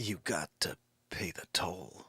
You got to pay the toll.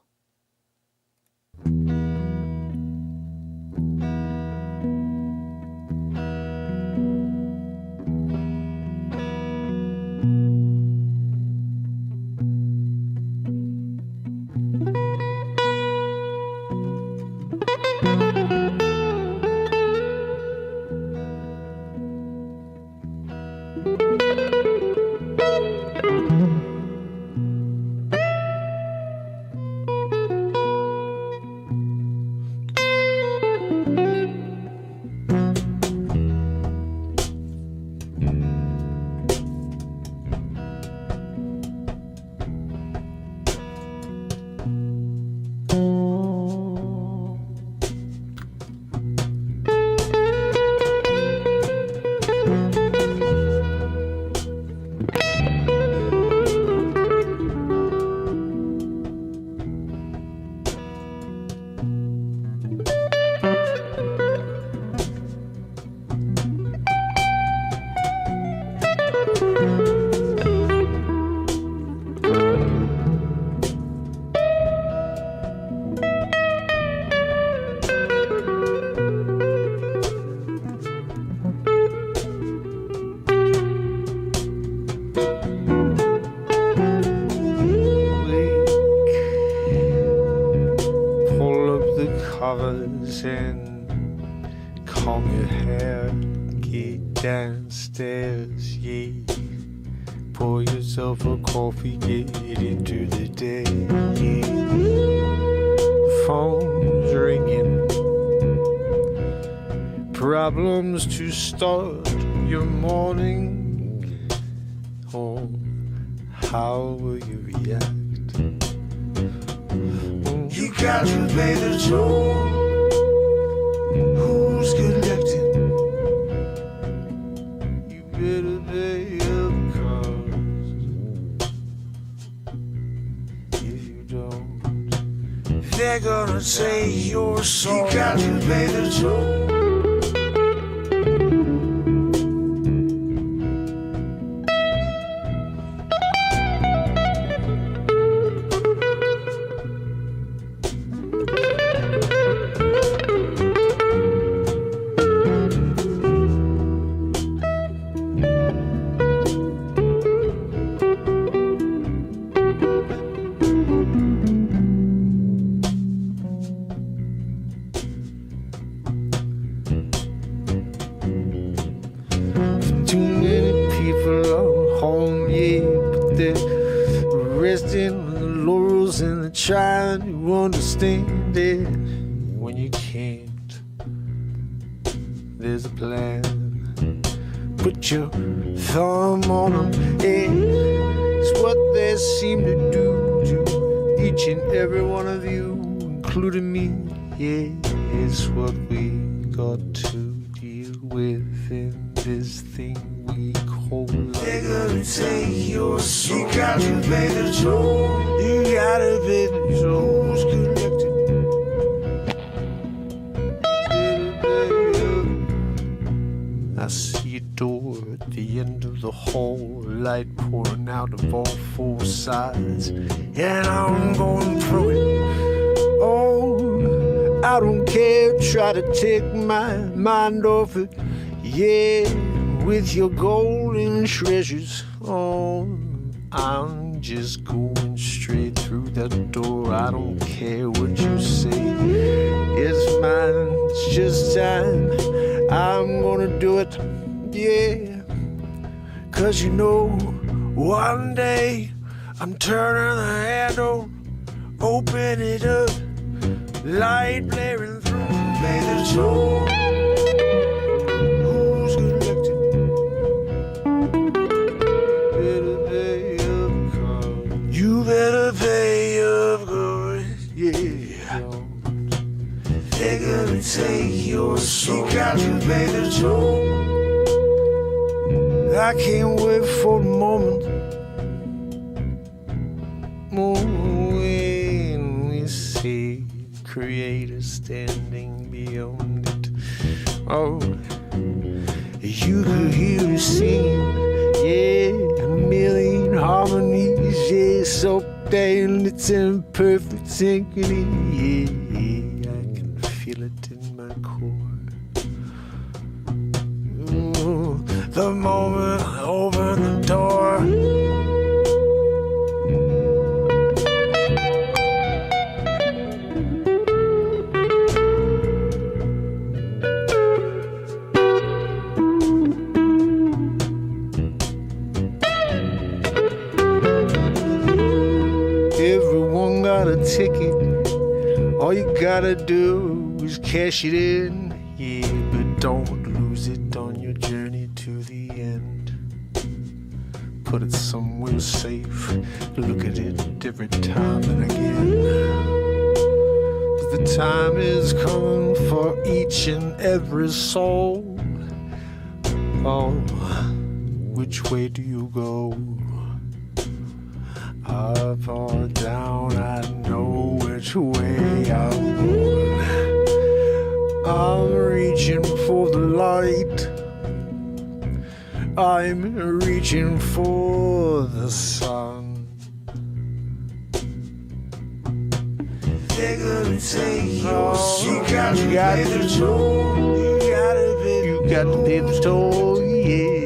Covers and comb your hair, get downstairs, yeah. Pour yourself a coffee, get into the day, yeah. Phone's ringing, problems to start your morning. Oh, how will you react? You got to pay the toll. Who's collecting? You better pay up, 'cause if you don't, they're gonna say you're sorry. You got to pay the toll. too many people are home, yeah, but they're resting on the laurels and they're trying to understand it. When you can't, there's a plan. Put your thumb on them, yeah. It's what they seem to do to each and every one of you, including me, yeah. It's what we got to deal with in this thing we call life. They're gonna take your soul. You got to pay the toll. You gotta pay the toll. Who's collected? I see a door at the end of the hall, light pouring out of all four sides, and I'm going through it. Oh, I don't care, try to take my mind off it. Yeah, with your golden treasures. Oh, I'm just going straight through that door. I don't care what you say. It's mine, it's just time. I'm gonna do it, yeah. 'Cause you know, one day I'm turning the handle, open it up, light blaring through. Pay the toll. Who's collected? Better pay up, 'cause You better pay up, good, yeah. They're gonna take your soul. You got to pay the toll. I can't wait for the moment when we see Creator standing beyond it. Oh, you could hear it sing, yeah, a million harmonies, yeah, so damn it's in perfect synchrony. Yeah, I can feel it in my core. Ooh, the moment I open the door. Everyone got a ticket. All you gotta do is cash it in. Yeah, but don't lose it on your journey to the end. Put it somewhere safe. Look at it every time and again. The time is coming for each and every soul. Oh, which way do you go? Up or down, I know which way I'm going. I'm reaching for the light. I'm reaching for the sun. They're gonna take your soul. You got to pay the toll. You got to pay the toll, yeah.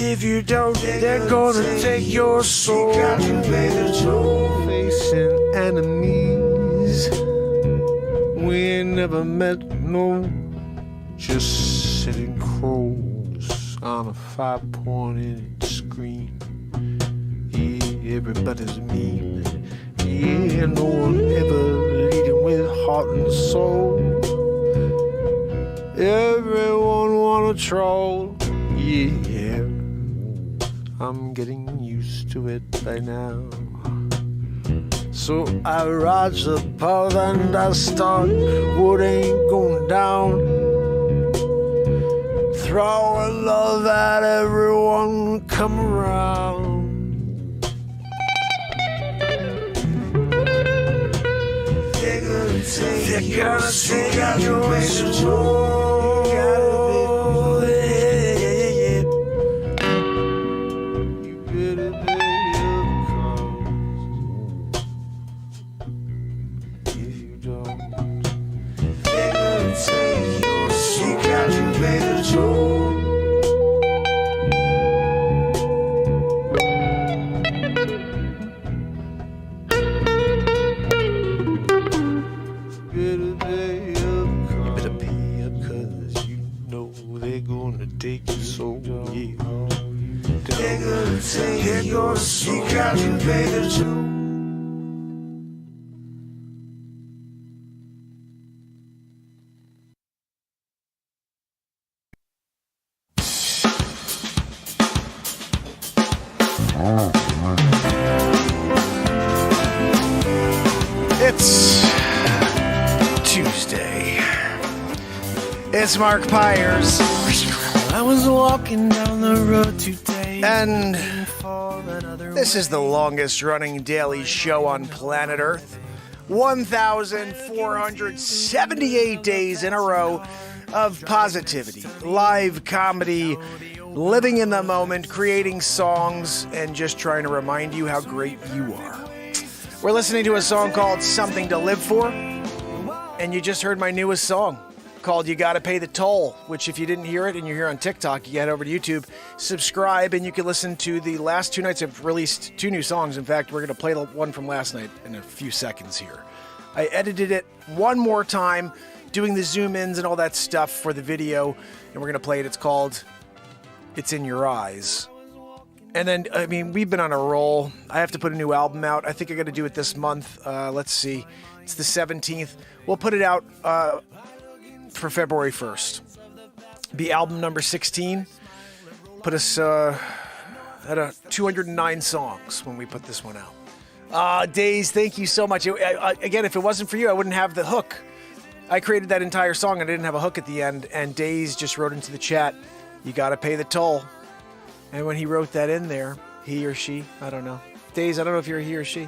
If you don't, they're gonna take your soul. You got to pay the toll. Facing enemies we ain't never met, no. Just sitting crows on a 5.8 screen. Yeah, everybody's mean. Yeah, no one ever leading with heart and soul. Everyone wanna troll. Yeah, I'm getting used to it by now. So I rise above and I start what ain't going down. Throw a love at everyone, come around. They're gonna take your soul. It's Tuesday. It's Mark Pires. I was walking down the road today, and this is the longest running daily show on planet Earth. 1,478 days in a row of positivity, live comedy, living in the moment, creating songs, and just trying to remind you how great you are. We're listening to a song called Something to Live For, and you just heard my newest song called You Gotta Pay the Toll, which if you didn't hear it and you're here on TikTok, you head over to YouTube, subscribe, and you can listen to the last 2 nights. I've released 2 new songs. In fact, we're going to play the one from last night in a few seconds here. I edited it one more time, doing the zoom-ins and all that stuff for the video, and we're going to play it. It's called It's in Your Eyes. And then, I mean, we've been on a roll. I have to put a new album out. I think I got to do it this month. Let's see. It's the 17th. We'll put it out for February 1st. Be album number 16. Put us at 209 songs when we put this one out. Days, thank you so much. Again, if it wasn't for you, I wouldn't have the hook. I created that entire song and I didn't have a hook at the end. And Days just wrote into the chat, you got to pay the toll. And when he wrote that in there, he or she, I don't know. Days, I don't know if you're a he or she.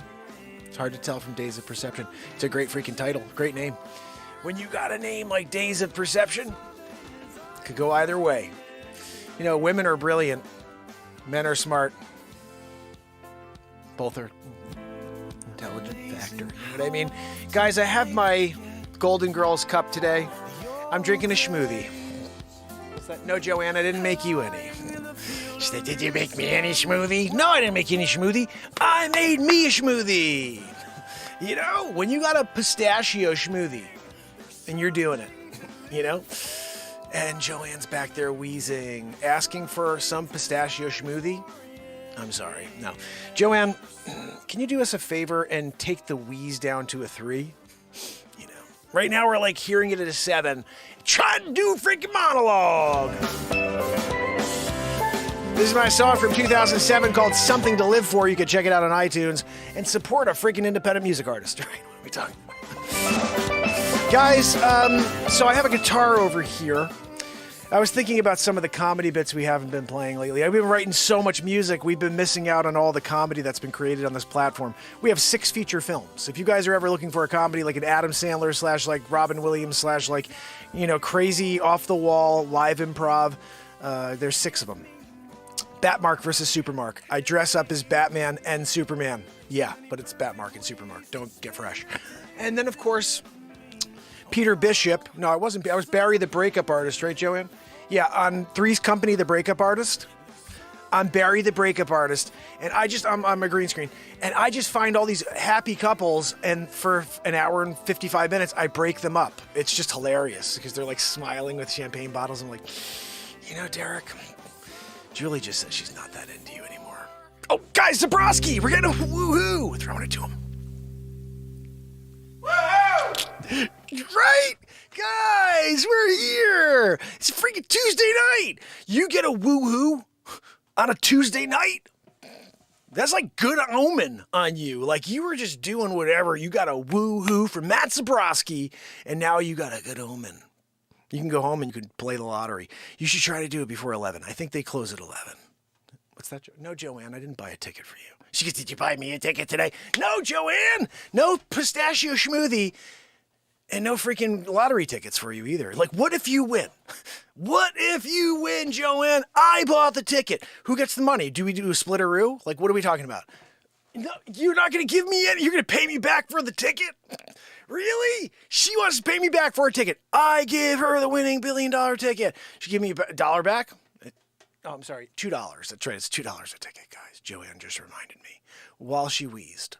It's hard to tell from Days of Perception. It's a great freaking title. Great name. when you got a name like Days of Perception, it could go either way. You know, women are brilliant. Men are smart. Both are intelligent factor. You know what I mean? Guys, I have my Golden Girls cup today. I'm drinking a schmoothie. What's that? No, Joanne, I didn't make you any. She said, did you make me any schmoothie? No, I didn't make you any schmoothie. I made me a schmoothie. You know, when you got a pistachio schmoothie and you're doing it, you know? And Joanne's back there wheezing, asking for some pistachio schmoothie. I'm sorry. No. Joanne, can you do us a favor and take the wheeze down to a 3? You know, right now we're like hearing it at a 7. Try to do a freaking monologue. This is my song from 2007 called Something to Live For. You can check it out on iTunes and support a freaking independent music artist. Right? What are we talking about? Guys, so I have a guitar over here. I was thinking about some of the comedy bits we haven't been playing lately. I've been writing so much music, we've been missing out on all the comedy that's been created on this platform. We have 6 feature films. If you guys are ever looking for a comedy like an Adam Sandler / like Robin Williams / like, you know, crazy off-the-wall live improv, there's 6 of them. Batmark versus Supermark. I dress up as Batman and Superman. Yeah, but it's Batmark and Supermark. Don't get fresh. And then, of course, Peter Bishop. No, I wasn't. I was Barry the Breakup Artist, right, Joanne? Yeah, on Three's Company, the Breakup Artist. I'm Barry the Breakup Artist, and I'm a green screen, and I just find all these happy couples, and for an hour and 55 minutes, I break them up. It's just hilarious because they're like smiling with champagne bottles. I'm like, you know, Derek, Julie just said she's not that into you anymore. Oh, guys, Zabrowski, we're getting a woohoo. We're throwing it to him. Woohoo! Right? Guys, we're here. It's a freaking Tuesday night. You get a woohoo on a Tuesday night? That's like good omen on you. Like you were just doing whatever. You got a woohoo from Matt Zabrowski, and now you got a good omen. You can go home and you can play the lottery. You should try to do it before 11. I think they close at 11. What's that? No, Joanne, I didn't buy a ticket for you. She goes, did you buy me a ticket today? No, Joanne, no pistachio schmoothie. And no freaking lottery tickets for you either. Like, what if you win? What if you win, Joanne? I bought the ticket. Who gets the money? Do we do a splitteroo? Like, what are we talking about? No, you're not going to give me any. You're going to pay me back for the ticket? Really? She wants to pay me back for a ticket. I give her the winning $1 billion ticket. She give me $1 back? Oh, I'm sorry. $2. That's right. It's $2 a ticket, guys. Joanne just reminded me while she wheezed.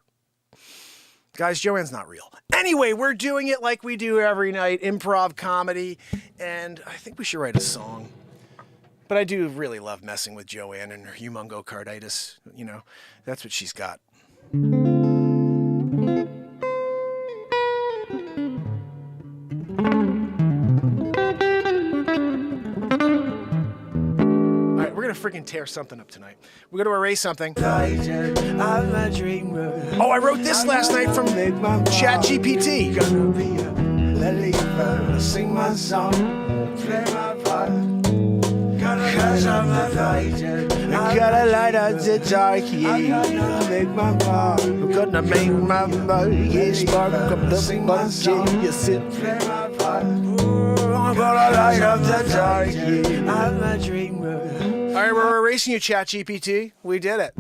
Guys, Joanne's not real. Anyway, we're doing it like we do every night, improv comedy, and I think we should write a song. But I do really love messing with Joanne and her humongocarditis. You know, that's what she's got. Freaking tear something up tonight. We're going to erase something. Oh, I wrote this last night from ChatGPT. Sing my song, play my part. Cause I'm a fighter. I gotta light up the dark, yeah. I'm gonna make my mark. I'm gonna make my mark. Yeah, spark up the bunch, yeah. You sit, play my part. I'm gonna light up the dark, yeah. I'm a dreamer. All right, we're erasing you, ChatGPT. We did it.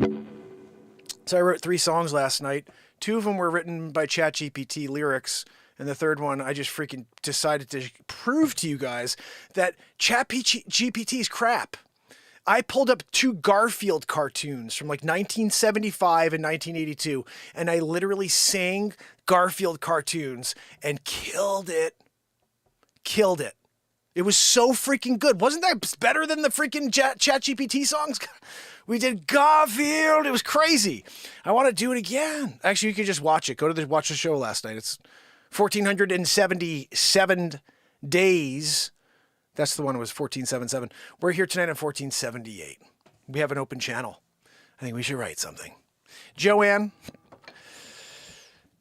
So I wrote 3 songs last night. 2 of them were written by ChatGPT lyrics, and the third one I just freaking decided to prove to you guys that ChatGPT is crap. I pulled up 2 Garfield cartoons from like 1975 and 1982, and I literally sang Garfield cartoons and killed it. Killed it. It was so freaking good. Wasn't that better than the freaking ChatGPT songs? We did Garfield. It was crazy. I want to do it again. Actually, you can just watch it. Watch the show last night. It's 1477 days. That's the one. It was 1477. We're here tonight on 1478. We have an open channel. I think we should write something. Joanne,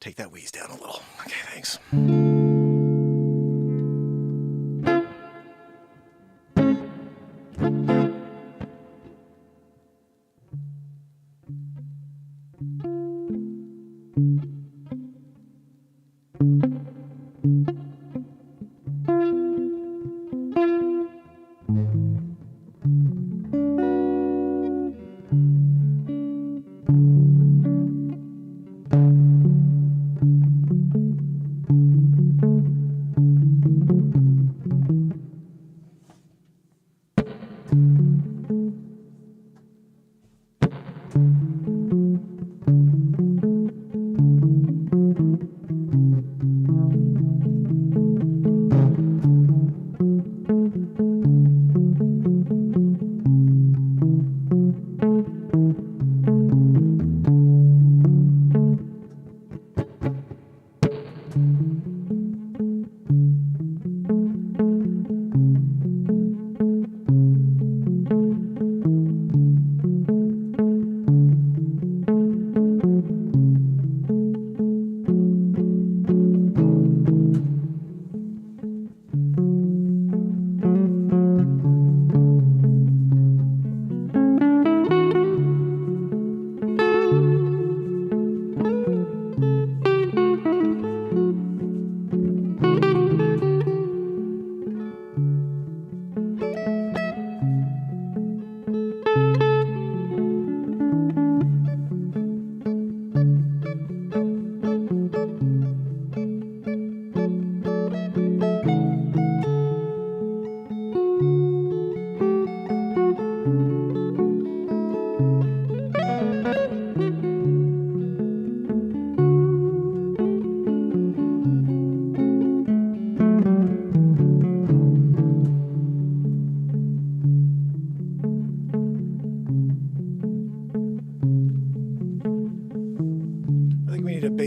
take that wheeze down a little. Okay, thanks.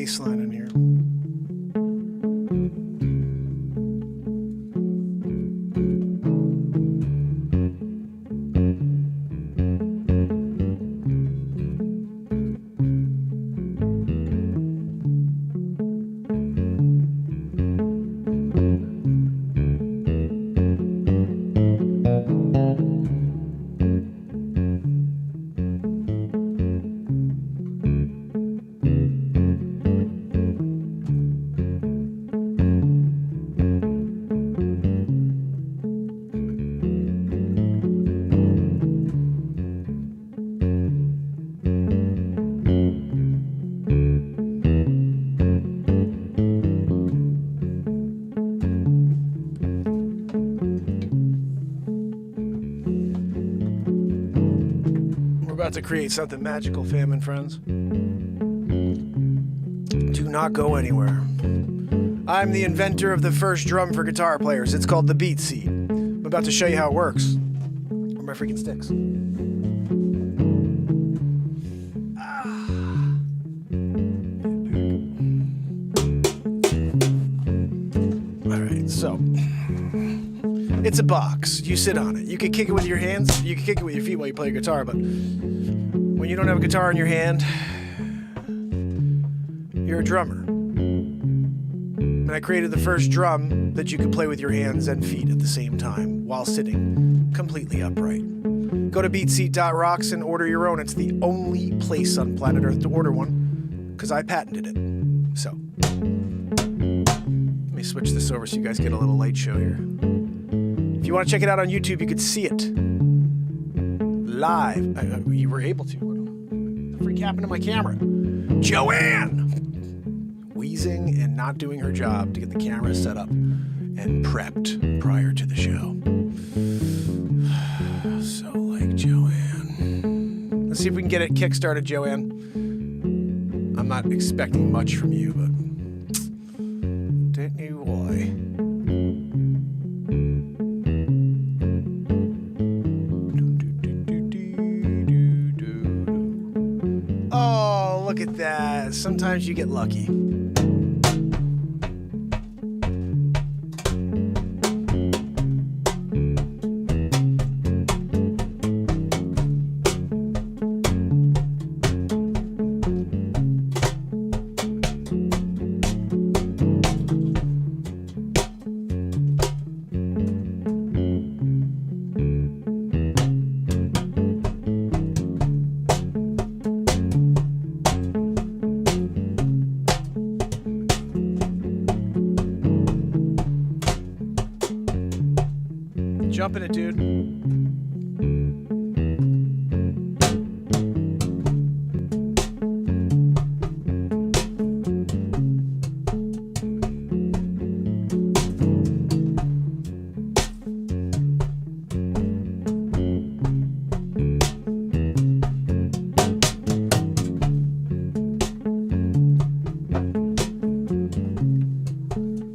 bass line in here. To create something magical, fam and friends. Do not go anywhere. I'm the inventor of the first drum for guitar players. It's called the beat seat. I'm about to show you how it works. Where are my freaking sticks? Alright, so it's a box. You sit on it. You can kick it with your hands. You can kick it with your feet while you play guitar, but when you don't have a guitar in your hand, you're a drummer. And I created the first drum that you could play with your hands and feet at the same time while sitting completely upright. Go to beatseat.rocks and order your own. It's the only place on planet Earth to order one because I patented it. So, let me switch this over so you guys get a little light show here. If you want to check it out on YouTube, you could see it live. You were able to. What the freak happened to my camera? Joanne! Wheezing and not doing her job to get the camera set up and prepped prior to the show. So like Joanne. Let's see if we can get it kick-started, Joanne. I'm not expecting much from you, but don't know why. Oh, look at that. Sometimes you get lucky. Jump in it, dude.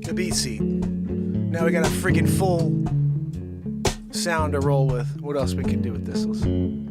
The beat seat. Now we got a freaking full sound to roll with. What else we can do with this? Let's see.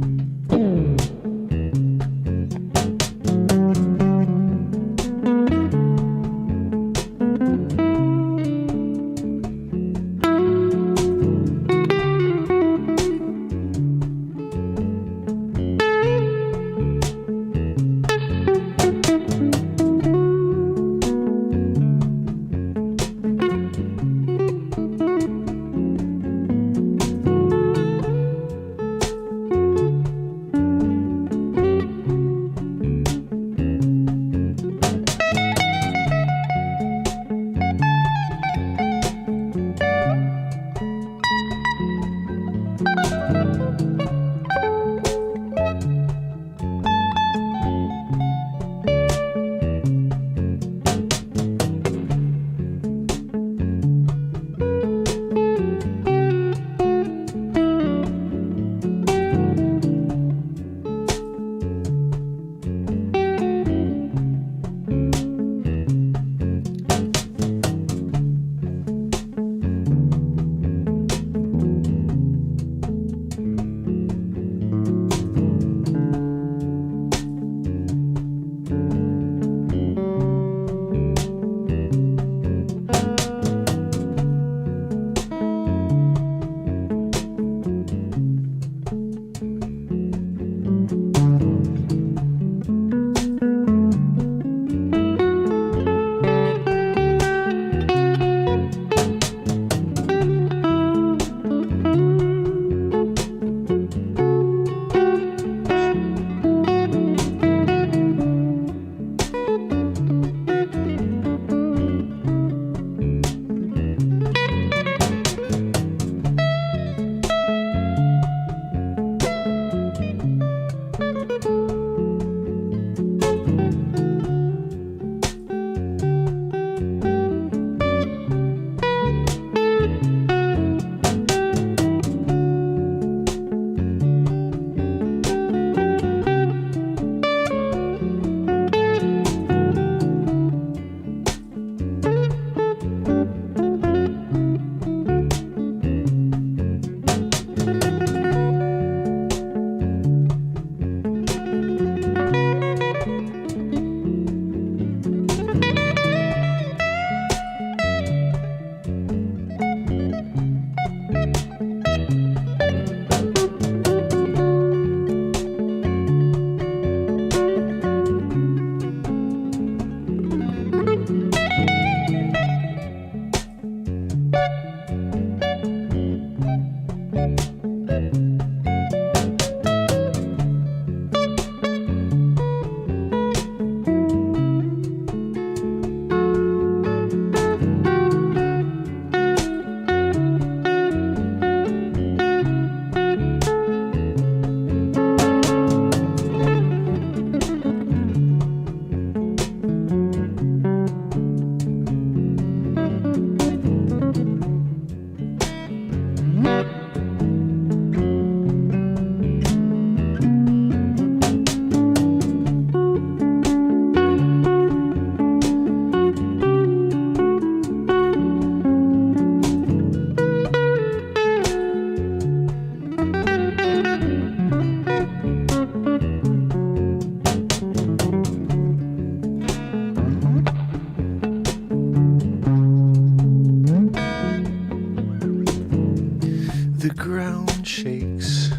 The ground shakes.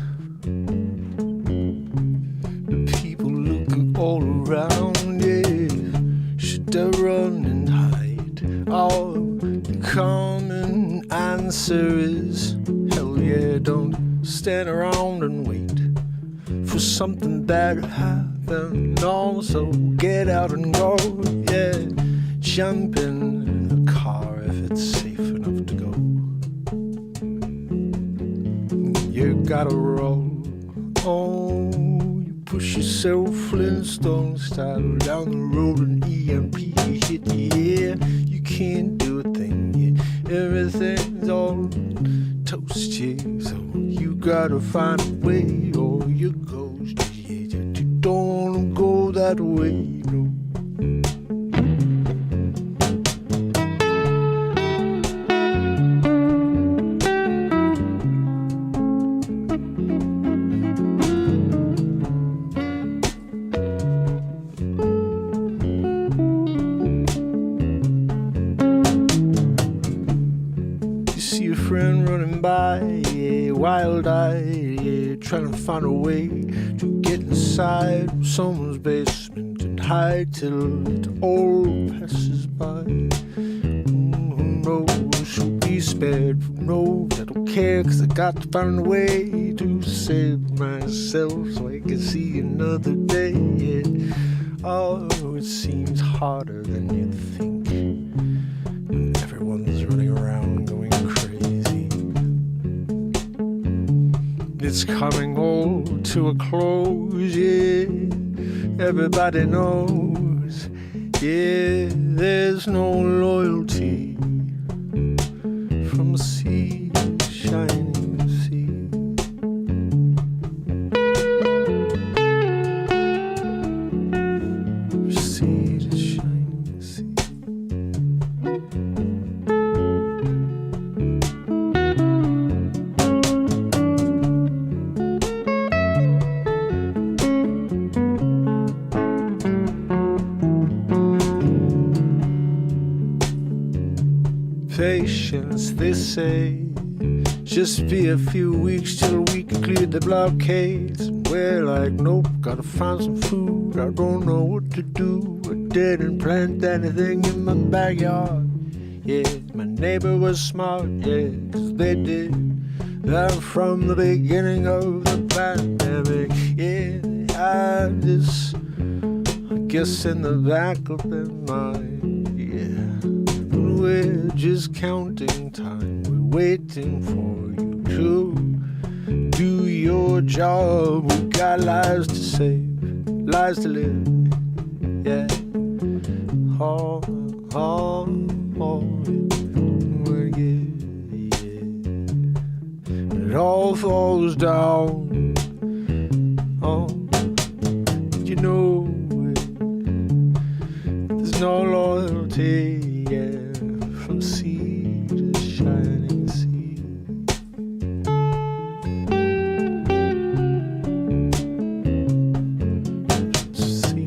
The people looking all around, yeah. Should I run and hide? Oh, the common answer is hell yeah, don't stand around and wait for something bad to happen. Also, get out and go, yeah. Jump in the car if it's safe enough to go. You gotta roll. Oh, you push yourself Flintstone style down the road and EMP hit the air. You can't do a thing, yeah. Everything's all toast, yeah. So you gotta find a way or you ghost, yeah. You don't wanna go that way, no. By, yeah, wild-eyed, yeah, trying to find a way to get inside someone's basement and hide till it all passes by. Who knows who'll be spared? Who knows? I don't care, 'cause I got to find a way to save myself so I can see another day, yeah. Oh, it seems harder than you think when everyone's running around going crazy. It's coming all to a close, yeah. Everybody knows, yeah. There's no loyalty from sea to shining sea. Sea to shining sea. Patience, they say, just be a few weeks till we can clear the blockades. And we're like, nope, gotta find some food. I don't know what to do. I didn't plant anything in my backyard. Yeah, my neighbor was smart, yeah, 'cause they did that from the beginning of the pandemic. Yeah, I just, I guess in the back of their mind, yeah. We're just counting time. We're waiting for you to do your job. We got lives to save, lives to live. Yeah. Oh, oh, oh, yeah, yeah. It all falls down. Oh, you know it. There's no loyalty. Yeah, from sea to shining sea. Sea.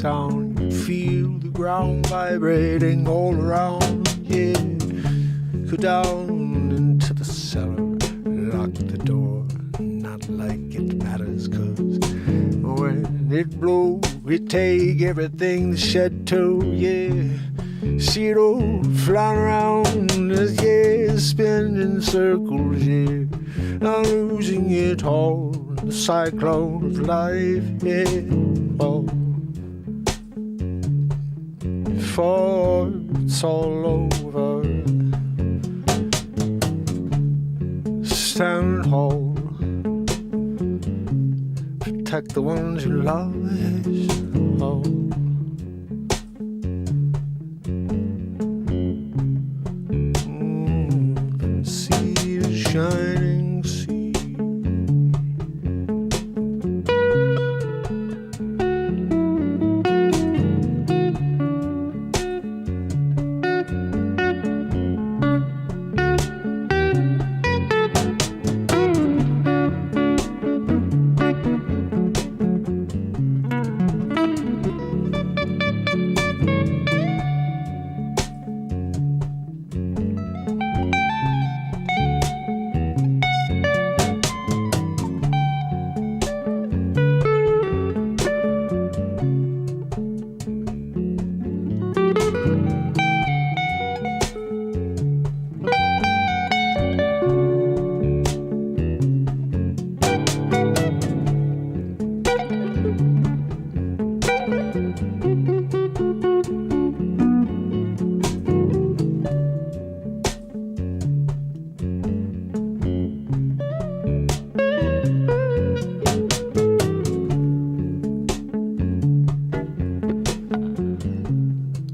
sound. You feel the ground vibrating all around. Yeah, go down into the cellar, lock the door. Not like it matters, 'cause when it blow, it take everything to shed to. Yeah, see it all flying around as yeah, spinning in circles. Yeah, I'm losing it all. The cyclone of life, yeah. Oh, before it's all over, stand tall, protect the ones you love. Yes. Oh. See the shining sea.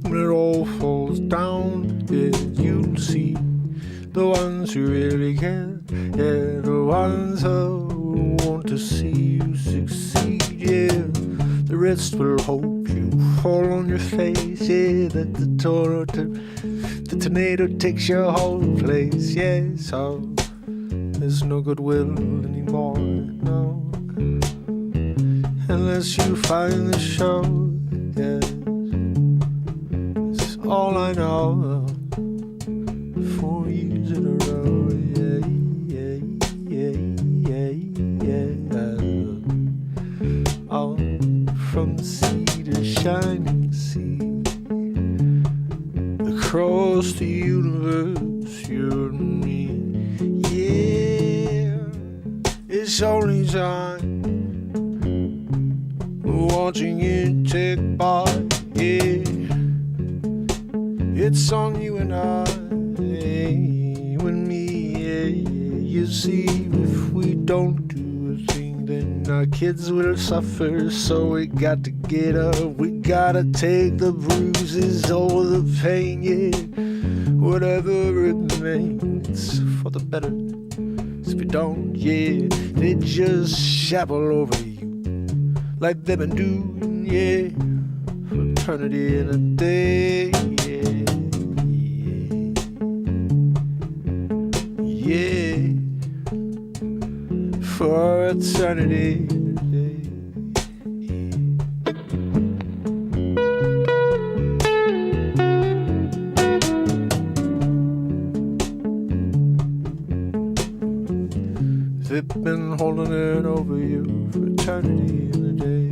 When it all falls down, yeah, you'll see the ones who really care, yeah, the ones who want to see you succeed, yeah. The rest will hope you fall on your face, yeah, that the tornado takes your whole place, yeah. So there's no goodwill anymore, no, unless you find the show, yeah. All I know, 4 years in a row, yeah, yeah, yeah, yeah, yeah. All from the sea to shining sea, across the universe, you and me, yeah. It's only time, watching it tick by, yeah. It's on you and I, you and me, yeah, yeah. You see, if we don't do a thing, then our kids will suffer. So we got to get up, we gotta take the bruises, all the pain, yeah. Whatever it means, for the better. If you don't, yeah, they just shabble over you like they've been doing, yeah, for eternity in a day, yeah. Yeah, for eternity. They've been holding it over you for eternity in a day.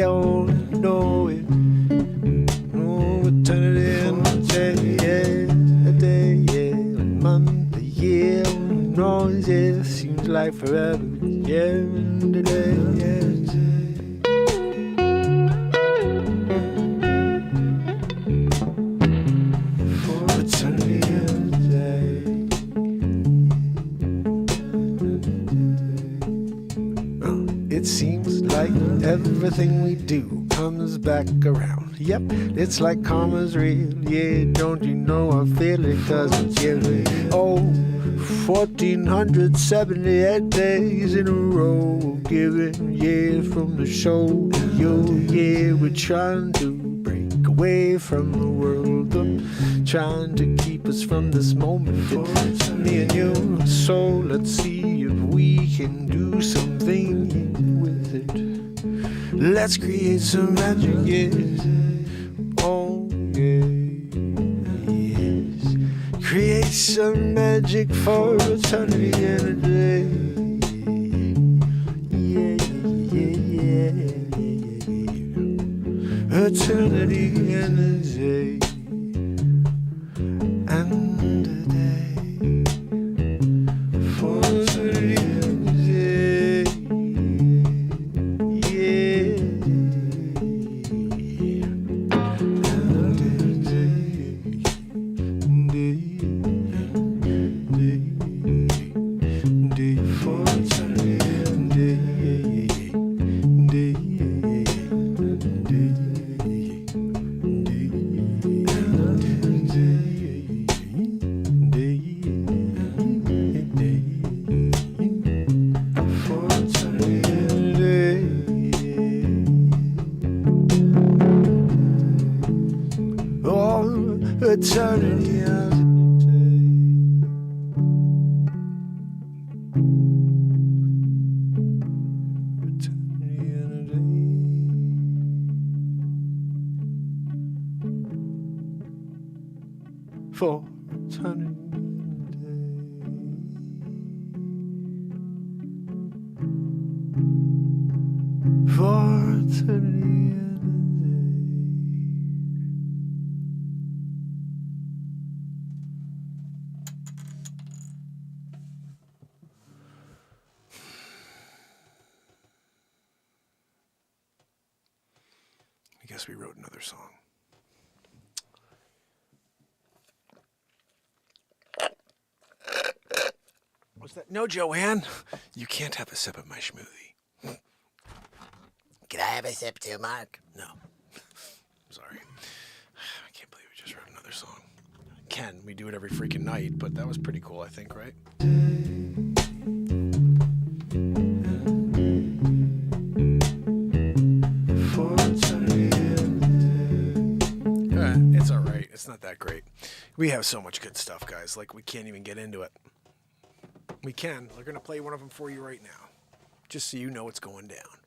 don't know it. Oh, eternity and a day, yeah, a month, a year, no, yeah, seems like forever, yeah, and a day, yeah. For eternity and a day. It seems like everything we do comes back around. Yep, it's like karma's real. Yeah, don't you know I feel it? 'Cause it's giving. Oh, 1478 days in a row giving. Yeah, from the show to you. Yeah, we're trying to break away from the world. Trying to keep us from this moment. It's me and you. So let's see if we can do something with it. Let's create some magic, yes. Oh, yeah, yes. Create some magic for eternity and a day. Yeah, yeah, yeah, yeah, yeah. Eternity and a day. And a day. For eternity and a day. Eternity and a day. Eternity and a day. For eternity and a day. For eternity. I guess we wrote another song. What's that? No, Joanne. You can't have a sip of my schmoothie. Can I have a sip too, Mark? No. Sorry. I can't believe we just wrote another song. Ken, we do it every freaking night, but that was pretty cool, I think, right? It's all right. It's not that great. We have so much good stuff, guys. Like, we can't even get into it. We can. We're going to play one of them for you right now, just so you know what's going down.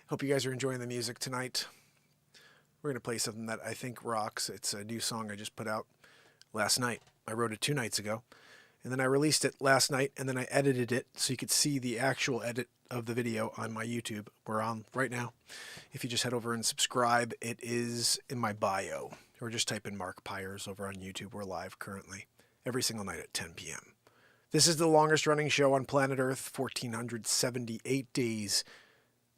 Hope you guys are enjoying the music tonight. We're going to play something that I think rocks. It's a new song I just put out last night. I wrote it 2 nights ago, and then I released it last night, and then I edited it so you could see the actual edit of the video on my YouTube. We're on right now. If you just head over and subscribe, it is in my bio, or just type in Mark Pires over on YouTube. We're live currently every single night at 10 p.m. This is the longest running show on planet Earth, 1,478 days,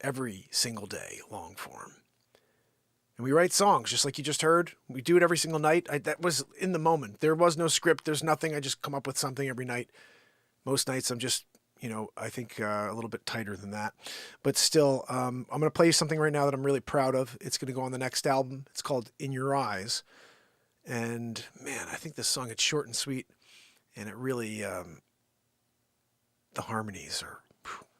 every single day, long form. And we write songs, just like you just heard. We do it every single night. That was in the moment. There was no script. There's nothing. I just come up with something every night. Most nights I'm just, I think a little bit tighter than that. But still, I'm going to play you something right now that I'm really proud of. It's going to go on the next album. It's called In Your Eyes. And, man, I think this song, it's short and sweet. And it really, the harmonies are,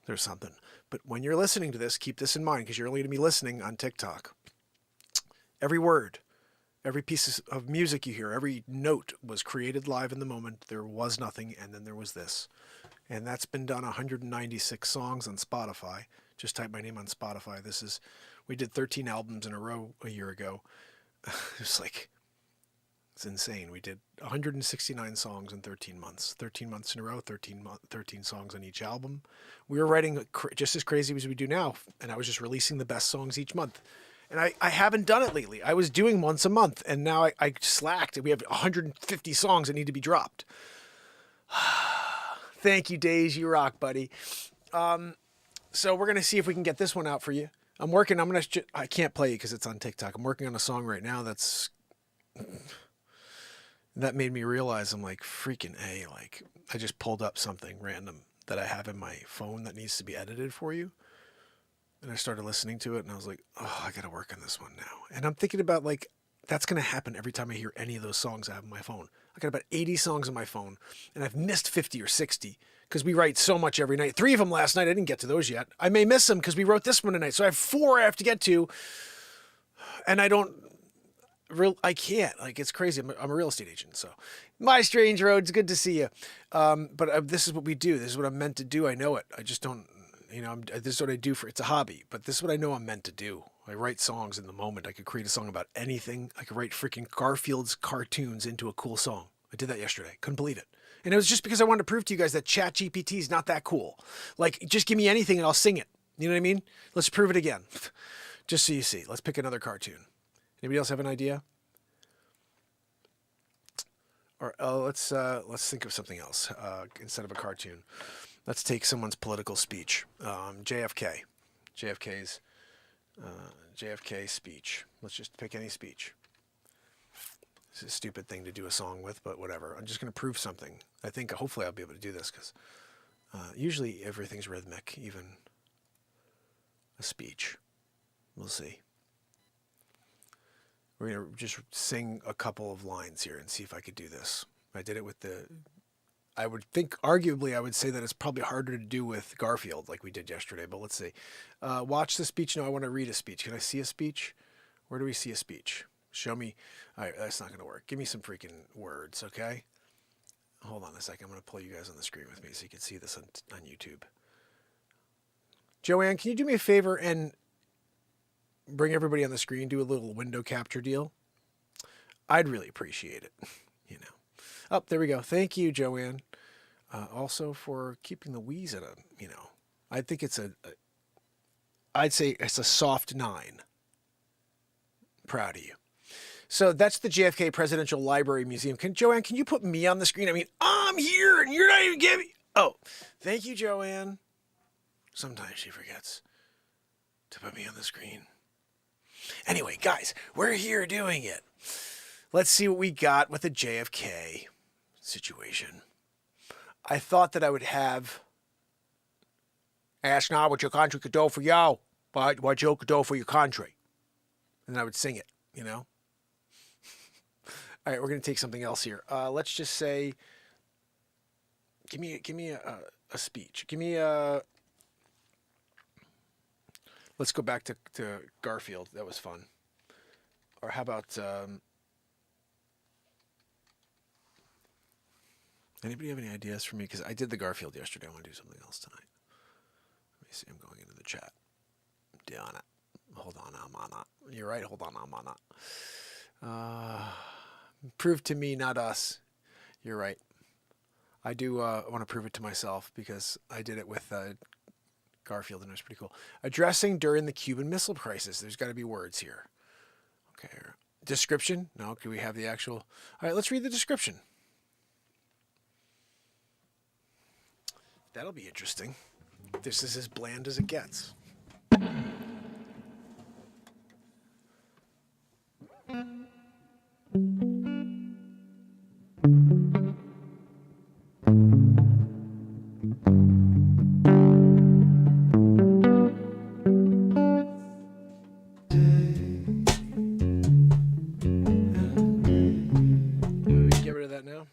there's something. But when you're listening to this, keep this in mind, because you're only going to be listening on TikTok. Every word, every piece of music you hear, every note was created live in the moment. There was nothing, and then there was this. And that's been done 196 songs on Spotify. Just type my name on Spotify. We did 13 albums in a row a year ago. It was like, It's insane. We did 169 songs in 13 months. 13 months in a row, 13 songs on each album. We were writing just as crazy as we do now, and I was just releasing the best songs each month. And I haven't done it lately. I was doing once a month, and now I slacked. We have 150 songs that need to be dropped. Thank you, Days. You rock, buddy. So we're going to see if we can get this one out for you. I can't play it because it's on TikTok. I'm working on a song right now that made me realize I'm like, freaking A, like I just pulled up something random that I have in my phone that needs to be edited for you. And I started listening to it and I was like, oh, I got to work on this one now. And I'm thinking about like, that's going to happen every time I hear any of those songs I have on my phone. I got about 80 songs on my phone and I've missed 50 or 60 because we write so much every night. 3 of them last night. I didn't get to those yet. I may miss them because we wrote this one tonight. So I have 4 I have to get to and I can't. Like, it's crazy. I'm a real estate agent, so. My Strange Roads, good to see you. But this is what we do. This is what I'm meant to do. I know it. I just don't, this is what I do it's a hobby. But this is what I know I'm meant to do. I write songs in the moment. I could create a song about anything. I could write freaking Garfield's cartoons into a cool song. I did that yesterday. Couldn't believe it. And it was just because I wanted to prove to you guys that ChatGPT is not that cool. Like, just give me anything and I'll sing it. You know what I mean? Let's prove it again. Just so you see. Let's pick another cartoon. Anybody else have an idea? Or let's think of something else instead of a cartoon. Let's take someone's political speech. JFK's speech. Let's just pick any speech. It's a stupid thing to do a song with, but whatever. I'm just going to prove something. I think hopefully I'll be able to do this because usually everything's rhythmic, even a speech. We'll see. We're going to just sing a couple of lines here and see if I could do this. I did it with I would think, arguably, I would say that it's probably harder to do with Garfield like we did yesterday, but let's see. Watch the speech. No, I want to read a speech. Can I see a speech? Where do we see a speech? Show me. All right, that's not going to work. Give me some freaking words, okay? Hold on a second. I'm going to pull you guys on the screen with me so you can see this on YouTube. Joanne, can you do me a favor and bring everybody on the screen, do a little window capture deal? I'd really appreciate it, Oh, there we go. Thank you, Joanne. Also for keeping the wheeze at I think I'd say it's a soft 9. Proud of you. So that's the JFK Presidential Library Museum. Joanne, can you put me on the screen? I mean, I'm here and you're not even giving me. Oh, thank you, Joanne. Sometimes she forgets to put me on the screen. Anyway, guys, we're here doing it. Let's see what we got with the JFK situation. I thought that I would have ask not what your country could do for you, but what you could do for your country. And then I would sing it, All right, we're going to take something else here. Let's just say, give me a speech. Let's go back to Garfield. That was fun. Or how about, anybody have any ideas for me? Because I did the Garfield yesterday. I want to do something else tonight. Let me see. I'm going into the chat. I'm doing it. Hold on. I'm on it. You're right. Hold on. I'm on it. Prove to me, not us. You're right. I do want to prove it to myself because I did it with Garfield and it was pretty cool. Addressing during the Cuban Missile Crisis. There's got to be words here. Okay. Description? No. Can we have the actual? All right. Let's read the description. That'll be interesting. This is as bland as it gets. Get rid of that now.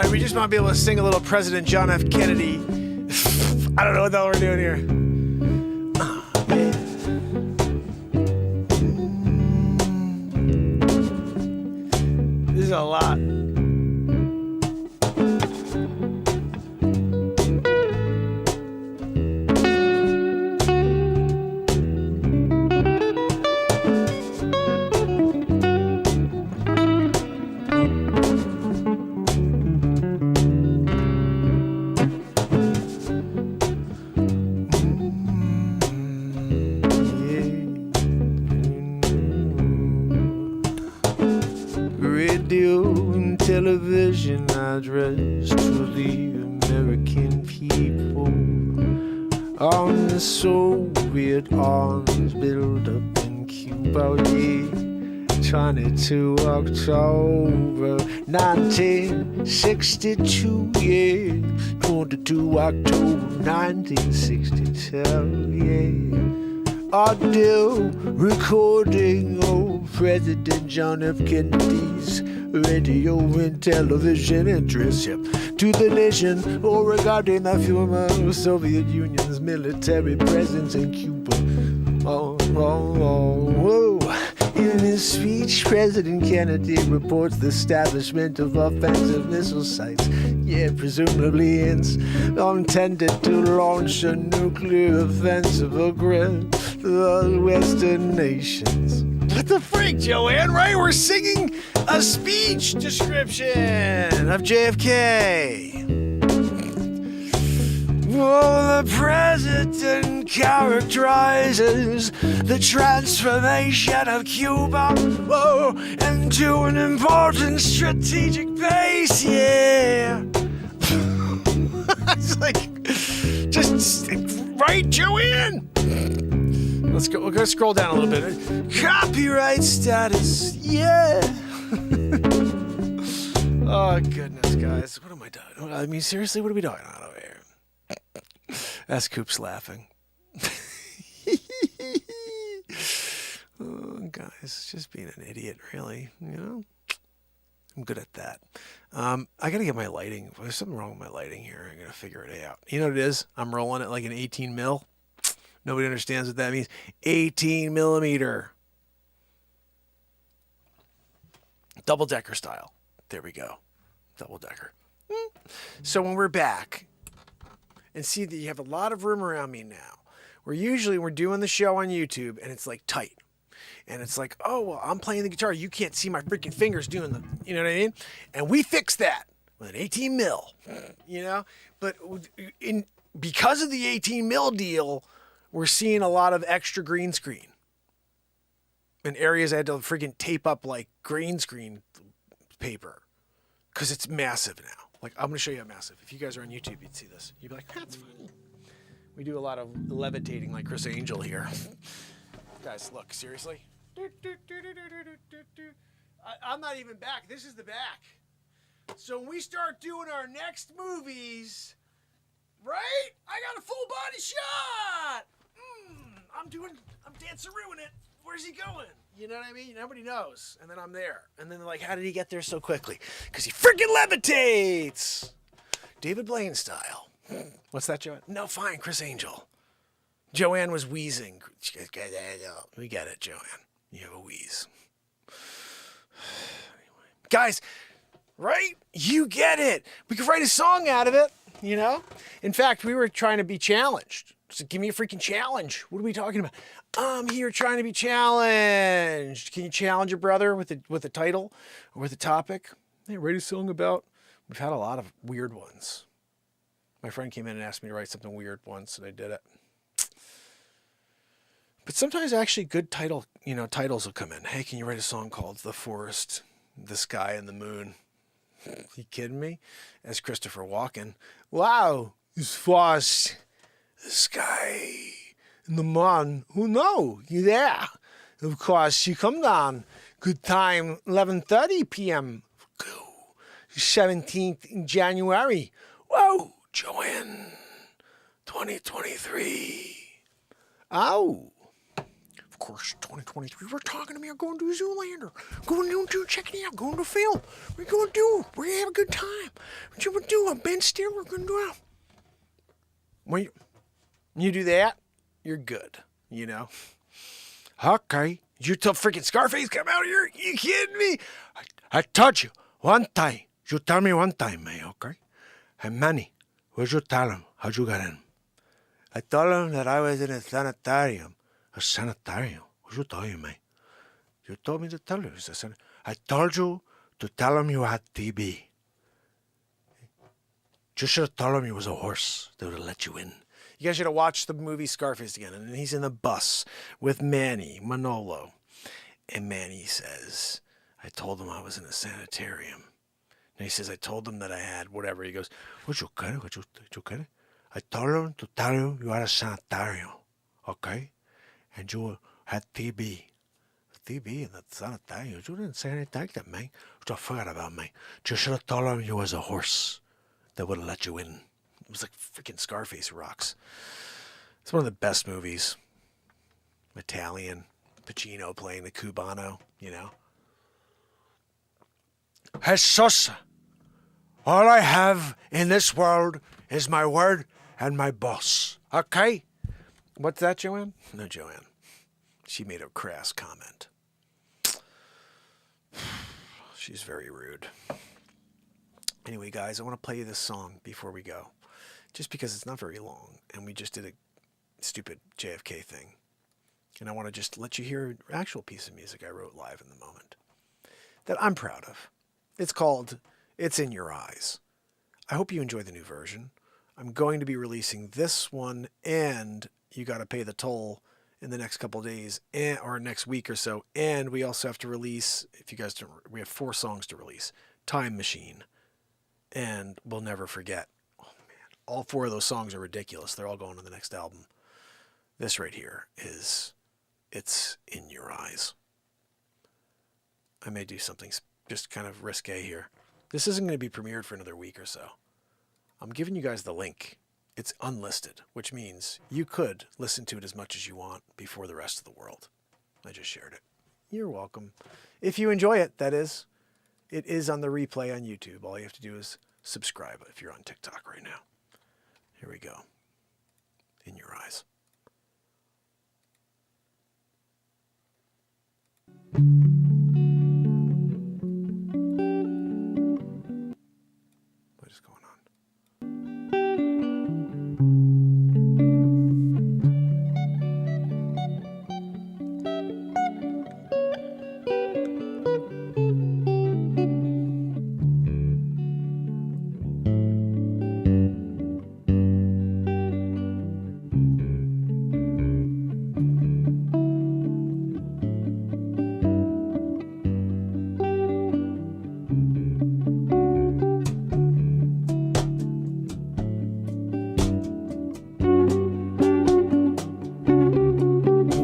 right, we just want to be able to sing a little President John F. Kennedy. I don't know what the hell we're doing here. This is a lot. Radio and television address to the American people on the Soviet arms build-up in Cuba, yeah. 22 October 1962, yeah. 22 October 1962, yeah. Audio recording of President John F. Kennedy's radio and television address to the nation or regarding the former Soviet Union's military presence in Cuba. In his speech, President Kennedy reports the establishment of offensive missile sites, presumably intended to launch a nuclear offensive against the Western nations. What the freak, Joanne, right? We're singing a speech description of JFK. Well, the president characterizes the transformation of Cuba into an important strategic base, yeah. It's like, just, right, Joanne? Let's go. We're gonna scroll down a little bit. Copyright status, yeah. Oh goodness, guys, what am I doing? I mean, seriously, what are we doing on over here? That's Coops laughing. Oh, guys, just being an idiot, really. You know, I'm good at that. I gotta get my lighting. There's something wrong with my lighting here. I'm gonna figure it out. You know what it is? I'm rolling it like an 18 mil. Nobody understands what that means. 18 millimeter. Double decker style. There we go. Double decker. So when we're back and see that you have a lot of room around me now, we're doing the show on YouTube and it's like tight. And it's like, oh, well, I'm playing the guitar. You can't see my freaking fingers doing the, you know what I mean? And we fixed that with an 18 mil, you know? But because of the 18 mil deal, we're seeing a lot of extra green screen. In areas I had to freaking tape up like green screen paper. Because it's massive now. Like, I'm going to show you how massive. If you guys are on YouTube, you'd see this. You'd be like, that's funny. We do a lot of levitating like Chris Angel here. Guys, look, seriously. I'm not even back. This is the back. So when we start doing our next movies, right? I got a full body shot. I'm dancerooing it. Where's he going? You know what I mean? Nobody knows. And then I'm there. And then they're like, how did he get there so quickly? Because he freaking levitates. David Blaine style. What's that, Joanne? No, fine, Chris Angel. Joanne was wheezing. We get it, Joanne. You have a wheeze. Anyway. Guys, right? You get it. We could write a song out of it, you know? In fact, we were trying to be challenged. So give me a freaking challenge. What are we talking about? I'm here trying to be challenged. Can you challenge your brother with a title or with a topic? Hey, write a song about. We've had a lot of weird ones. My friend came in and asked me to write something weird once, and I did it. But sometimes actually good titles will come in. Hey, can you write a song called The Forest, the Sky, and the Moon? You kidding me? As Christopher Walken. Wow, this forest, the sky, and the moon. Who know? You there? Of course, you come down. Good time, 11:30 p.m. Go. 17th January. Whoa, Joanne. 2023. Oh. of course, 2023. We're talking to me. I'm going to Zoolander. Going to check it out. Going to film. We're going to do. We're going to have a good time. What you want to do? I'm Ben Stiller. We're going to do it. When you do that, you're good. You know? Okay. Did you tell freaking Scarface come out here? You kidding me? I told you one time. You tell me one time, man, okay? Hey, Manny, where'd you tell him? How'd you get in? I told him that I was in a sanitarium. A sanitarium? What'd you tell you, man? You told me to tell you. I told you to tell him you had TB. Just should have told him he was a horse. They would have let you in. You guys should have watched the movie Scarface again. And he's in the bus with Manny, Manolo. And Manny says, I told him I was in a sanitarium. And he says, I told him that I had whatever. He goes, what you got? What you got? I told him to tell you you had a sanitarium, okay? And you had TB. TB in the sanitarium. You didn't say anything like that, man. What you forgot about, me? You should have told him you was a horse. That would have let you in. It was like freaking Scarface rocks. It's one of the best movies. Italian. Pacino playing the Cubano, you know. Jesus, all I have in this world is my word and my boss. Okay? What's that, Joanne? No, Joanne. She made a crass comment. She's very rude. Anyway, guys, I want to play you this song before we go. Just because it's not very long, and we just did a stupid JFK thing. And I want to just let you hear an actual piece of music I wrote live in the moment that I'm proud of. It's called It's in Your Eyes. I hope you enjoy the new version. I'm going to be releasing this one, and You Gotta Pay the Toll in the next couple of days, or next week or so. And we also have to release, if you guys don't, we have 4 songs to release. Time Machine, and We'll Never Forget. Oh man, all 4 of those songs are ridiculous. They're all going to the next album. This right here is It's in Your Eyes. I may do something just kind of risque here. This isn't going to be premiered for another week or so. I'm giving you guys the link. It's unlisted, which means you could listen to it as much as you want before the rest of the world. I just shared it. You're welcome. If you enjoy it, that is. It is on the replay on YouTube. All you have to do is subscribe if you're on TikTok right now. Here we go. In Your Eyes. What is going on?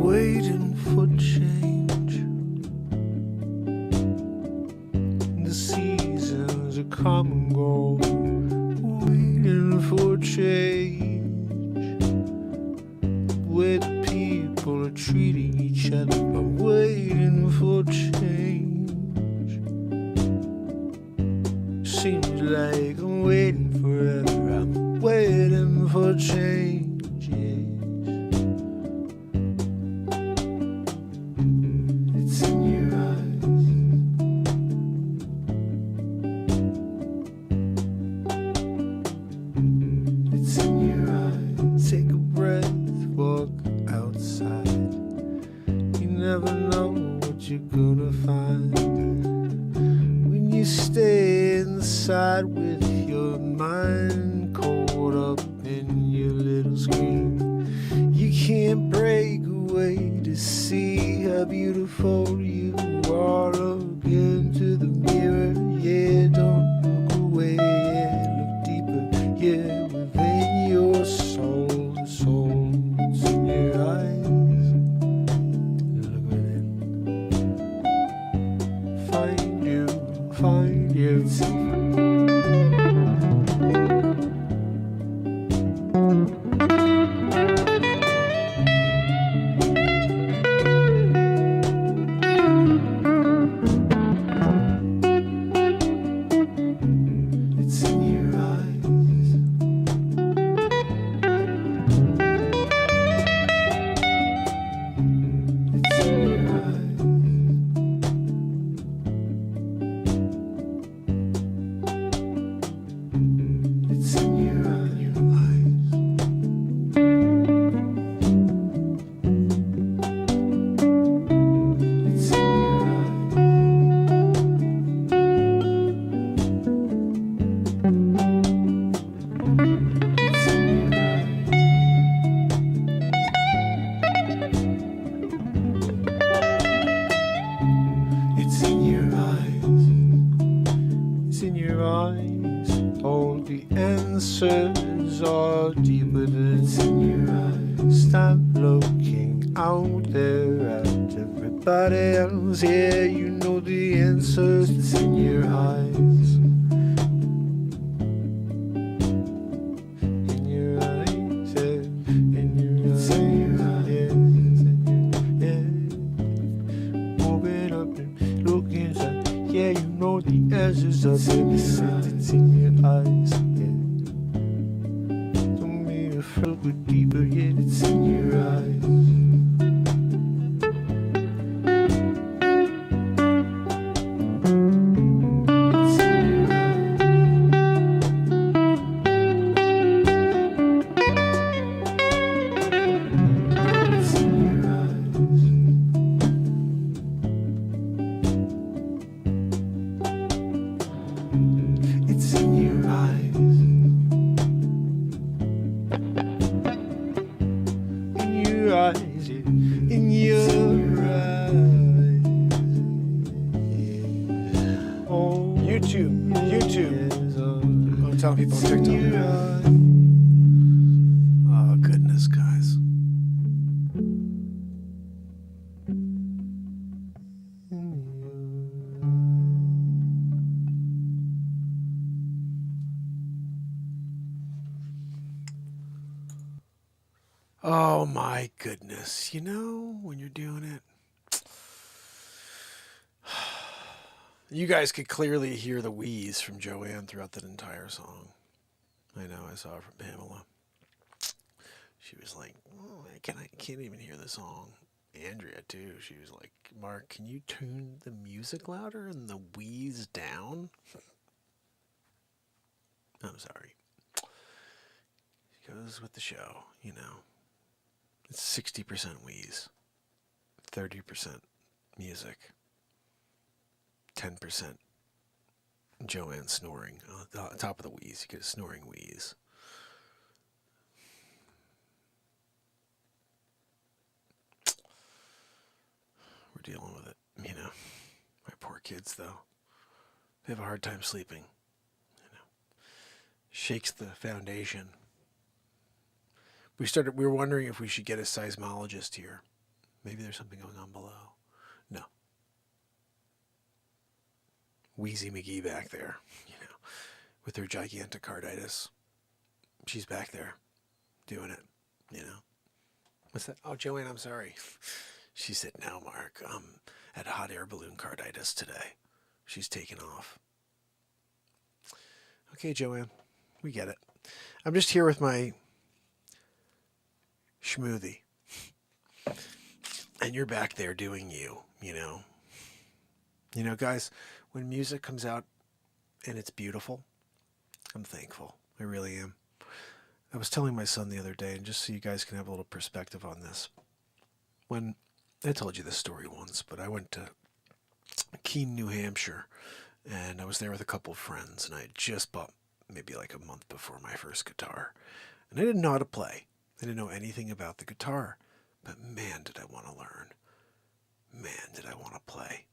Waiting for change. The seasons are come and go. Waiting for change. Where the people are treating each other. I'm waiting for change. Seems like I'm waiting forever. I'm waiting for change. It's in your eyes. It's in your eyes. Take a breath, walk outside. You never know what you're gonna find when you stay inside with your mind caught up in your little screen. You can't break away to see how beautiful you are. Look into the mirror, yeah, don't look away, yeah, look deeper, yeah, within your soul, the soul that's in your eyes. Look within, find you, find you. answers are deeper than in your eyes. Stop looking out there at everybody else. Yeah, you know the answers that's in your eyes. In your eyes, yeah. In your eyes, yeah. Open up and look inside. Yeah, you know the answers are there. It's in your eyes, yeah. Don't be afraid, but deeper, yeah, it's in your eyes. It's in your eyes. In your eyes, yeah. In your eyes. Yeah. Oh, YouTube. yes, I'm telling people on in TikTok. your eyes. Oh, goodness, guys. Oh, my goodness. You know, when you're doing it, you guys could clearly hear the wheeze from Joanne throughout that entire song. I know, I saw it from Pamela. She was like, oh, I can't even hear the song. Andrea, too. She was like, Mark, can you tune the music louder and the wheeze down? I'm sorry. It goes with the show, you know. It's 60% wheeze, 30% music, 10% Joanne snoring. On top of the wheeze, you get a snoring wheeze. We're dealing with it, you know. My poor kids, though. They have a hard time sleeping. You know. Shakes the foundation. We were wondering if we should get a seismologist here. Maybe there's something going on below. No. Wheezy McGee back there, you know, with her gigantocarditis. She's back there doing it, you know. What's that? Oh, Joanne, I'm sorry. She said, no, Mark, at hot air balloon carditis today. She's taken off. Okay, Joanne, we get it. I'm just here with my schmoothie. And you're back there doing you, you know. You know, guys, when music comes out and it's beautiful, I'm thankful. I really am. I was telling my son the other day, and just so you guys can have a little perspective on this. When I told you this story once, but I went to Keene, New Hampshire, and I was there with a couple of friends, and I had just bought maybe like a month before my first guitar. And I didn't know how to play. I didn't know anything about the guitar. But man, did I want to learn. Man, did I want to play.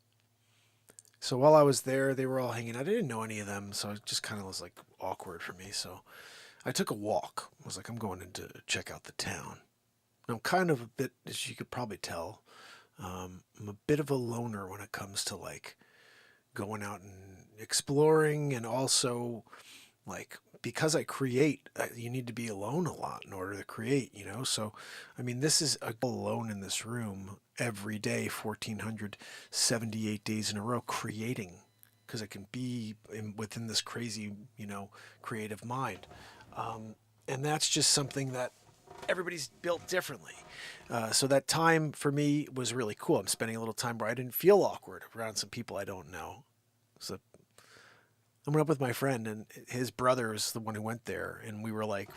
So while I was there, they were all hanging out. I didn't know any of them, so it just kind of was like awkward for me. So I took a walk. I was like, I'm going in to check out the town. And I'm kind of a bit, as you could probably tell, I'm a bit of a loner when it comes to like going out and exploring, and also like, because I create, you need to be alone a lot in order to create, you know? So, I mean, this is alone in this room every day, 1,478 days in a row, creating, because I can be within this crazy, you know, creative mind. And that's just something that everybody's built differently. So that time for me was really cool. I'm spending a little time where I didn't feel awkward around some people I don't know. So I went up with my friend, and his brother is the one who went there, and we were like,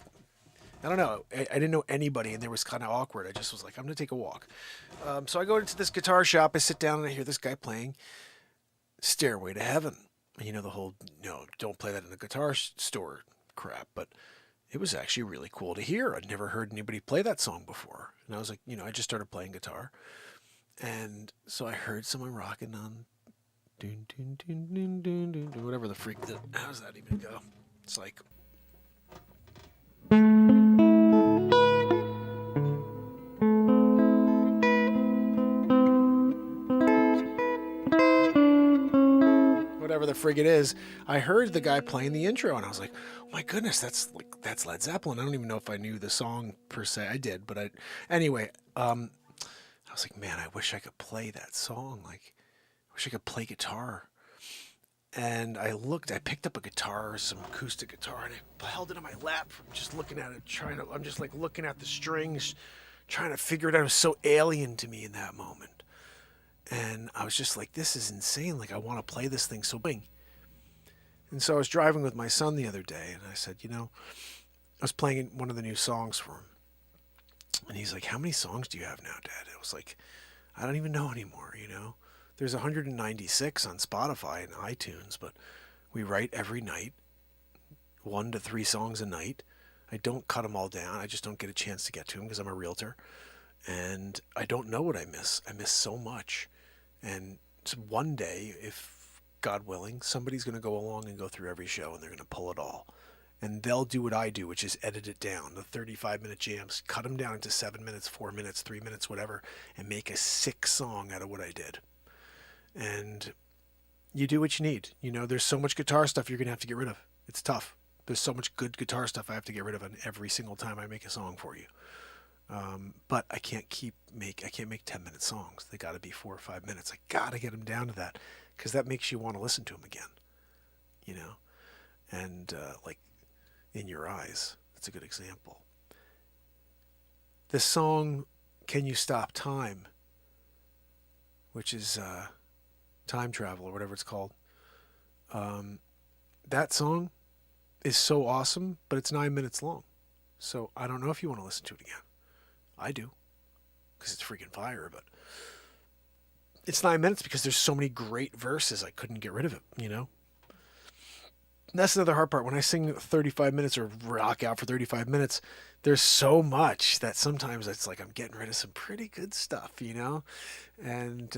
I don't know, I didn't know anybody, and there was kind of awkward. I just was like, I'm going to take a walk. So I go into this guitar shop, I sit down, and I hear this guy playing Stairway to Heaven. And you know, the whole, don't play that in a guitar store crap, but it was actually really cool to hear. I'd never heard anybody play that song before. And I was like, I just started playing guitar. And so I heard someone rocking on dun, dun, dun, dun, dun, dun, dun, whatever the freak, how does that even go? It's like, whatever the frig it is, I heard the guy playing the intro, and I was like, oh my goodness, that's Led Zeppelin. I don't even know if I knew the song per se. I did, but anyway, I was like, man, I wish I could play that song. Like, I wish I could play guitar. And I picked up a guitar, some acoustic guitar, and I held it in my lap from just looking at it, I'm just like looking at the strings, trying to figure it out. It was so alien to me in that moment. And I was just like, this is insane. Like, I want to play this thing so big. And so I was driving with my son the other day, and I said, I was playing one of the new songs for him. And he's like, how many songs do you have now, Dad? I was like, I don't even know anymore, There's 196 on Spotify and iTunes, but we write every night, 1 to 3 songs a night. I don't cut them all down. I just don't get a chance to get to them because I'm a realtor. And I don't know what I miss. I miss so much. And one day, if God willing, somebody's going to go along and go through every show, and they're going to pull it all. And they'll do what I do, which is edit it down. The 35-minute jams, cut them down into 7 minutes, 4 minutes, 3 minutes, whatever, and make a sick song out of what I did. And you do what you need. There's so much guitar stuff you're going to have to get rid of. It's tough. There's so much good guitar stuff I have to get rid of on every single time I make a song for you. But I can't make 10-minute songs. They got to be 4 or 5 minutes. I got to get them down to that because that makes you want to listen to them again, and like In Your Eyes, that's a good example. The song Can You Stop Time, which is time travel or whatever it's called. That song is so awesome, but it's 9 minutes long. So I don't know if you want to listen to it again. I do, because it's freaking fire, but it's 9 minutes because there's so many great verses I couldn't get rid of it, And that's another hard part. When I sing 35 minutes or rock out for 35 minutes, there's so much that sometimes it's like I'm getting rid of some pretty good stuff, And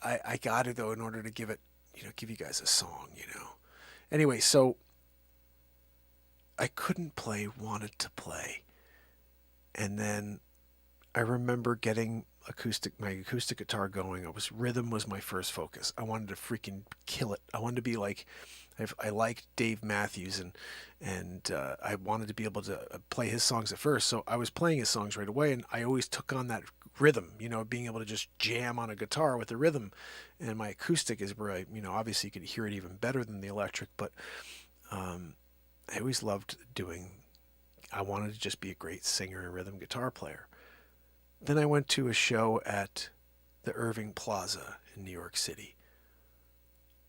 I got it, though, in order to give you guys a song, Anyway, so I couldn't play Wanted to Play. And then I remember getting my acoustic guitar going. Rhythm was my first focus. I wanted to freaking kill it. I wanted to be like, I liked Dave Matthews, and I wanted to be able to play his songs at first. So I was playing his songs right away, and I always took on that rhythm, being able to just jam on a guitar with the rhythm. And my acoustic is where I, obviously you could hear it even better than the electric, but I always loved I wanted to just be a great singer and rhythm guitar player. Then I went to a show at the Irving Plaza in New York City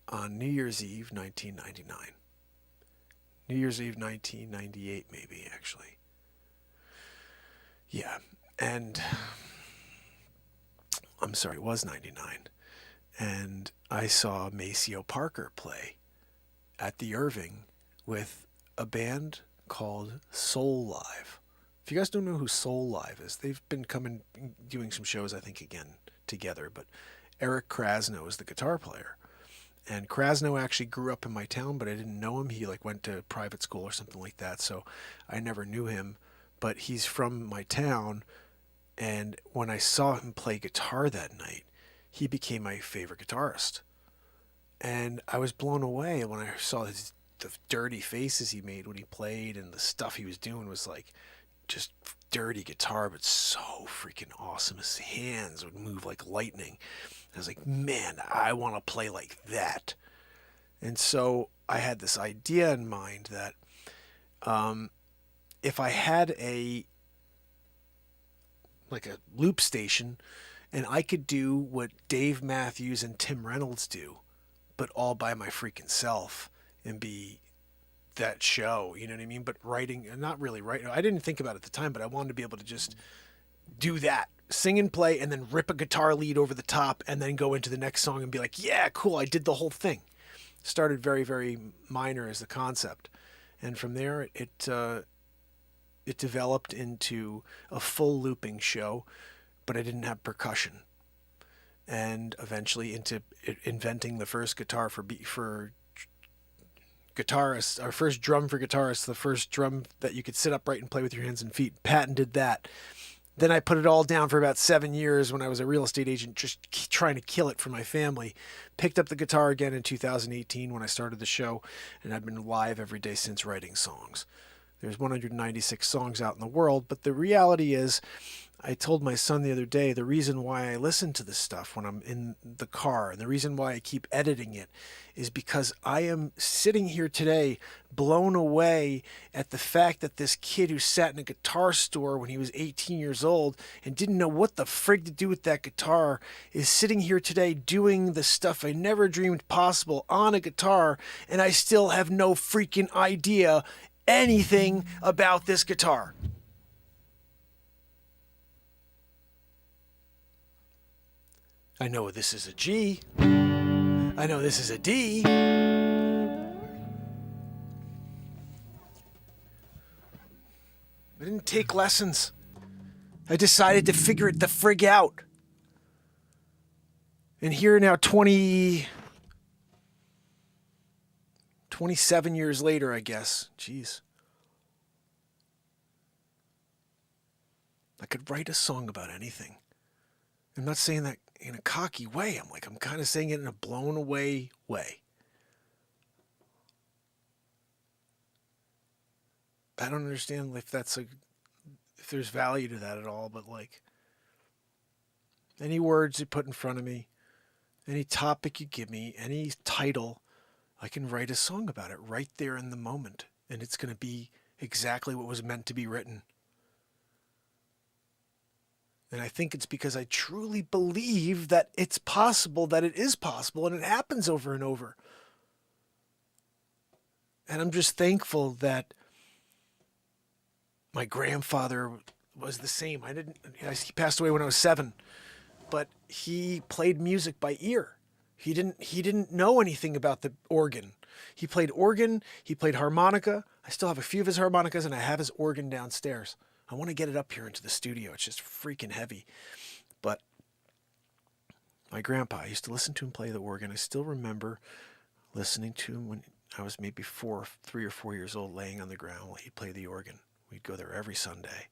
on New Year's Eve, 1999. New Year's Eve, 1998, maybe, actually. Yeah, and I'm sorry, it was 99. And I saw Maceo Parker play at the Irving with a band called Soul Live. If you guys don't know who Soul Live is, they've been doing some shows, I think, again, together. But Eric Krasno is the guitar player. And Krasno actually grew up in my town, but I didn't know him. He went to private school or something like that, so I never knew him. But he's from my town, and when I saw him play guitar that night, he became my favorite guitarist. And I was blown away when I saw the dirty faces he made when he played, and the stuff he was doing was like just dirty guitar, but so freaking awesome. His hands would move like lightning. I was like, man, I want to play like that. And so I had this idea in mind that if I had a loop station and I could do what Dave Matthews and Tim Reynolds do, but all by my freaking self, and be that show, you know what I mean? But not really writing. I didn't think about it at the time, but I wanted to be able to just do that, sing and play, and then rip a guitar lead over the top, and then go into the next song and be like, yeah, cool, I did the whole thing. Started very, very minor as the concept. And from there, it developed into a full looping show, but I didn't have percussion. And eventually into inventing the first guitar for guitarists, our first drum for guitarists, the first drum that you could sit upright and play with your hands and feet. Patented that. Then I put it all down for about 7 years when I was a real estate agent, just trying to kill it for my family. Picked up the guitar again in 2018 when I started the show, and I've been live every day since writing songs. There's 196 songs out in the world, but the reality is, I told my son the other day, the reason why I listen to this stuff when I'm in the car and the reason why I keep editing it is because I am sitting here today blown away at the fact that this kid who sat in a guitar store when he was 18 years old and didn't know what the frig to do with that guitar is sitting here today doing the stuff I never dreamed possible on a guitar, and I still have no freaking idea anything about this guitar. I know this is a G. I know this is a D. I didn't take lessons. I decided to figure it the frig out. And here now 27 years later, I guess. Jeez. I could write a song about anything. I'm not saying that in a cocky way. I'm kind of saying it in a blown away way. I don't understand if there's value to that at all, but any words you put in front of me, any topic you give me, any title, I can write a song about it right there in the moment. And it's going to be exactly what was meant to be written. And I think it's because I truly believe that it's possible, that it is possible, and it happens over and over. And I'm just thankful that my grandfather was the same. He passed away when I was 7, but he played music by ear. He didn't know anything about the organ. He played organ, he played harmonica. I still have a few of his harmonicas, and I have his organ downstairs. I want to get it up here into the studio. It's just freaking heavy. But my grandpa, I used to listen to him play the organ. I still remember listening to him when I was maybe 3 or 4 years old, laying on the ground while he'd play the organ. We'd go there every Sunday.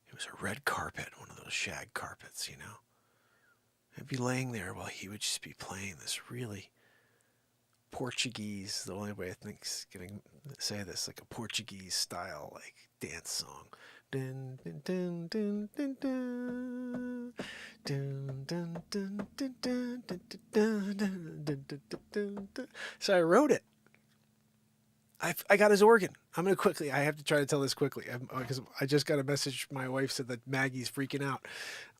It was a red carpet, one of those shag carpets, you know. I'd be laying there while he would just be playing this really Portuguese, the only way I think is going to say this, like a Portuguese style, dance song. Dun, dun, dun, dun, dun, dun. Dun, dun, dun, dun, dun, dun, dun, dun, dun, dun, dun. So I wrote it. I got his organ. I'm going to quickly, I have to try to tell this quickly because I just got a message. My wife said that Maggie's freaking out.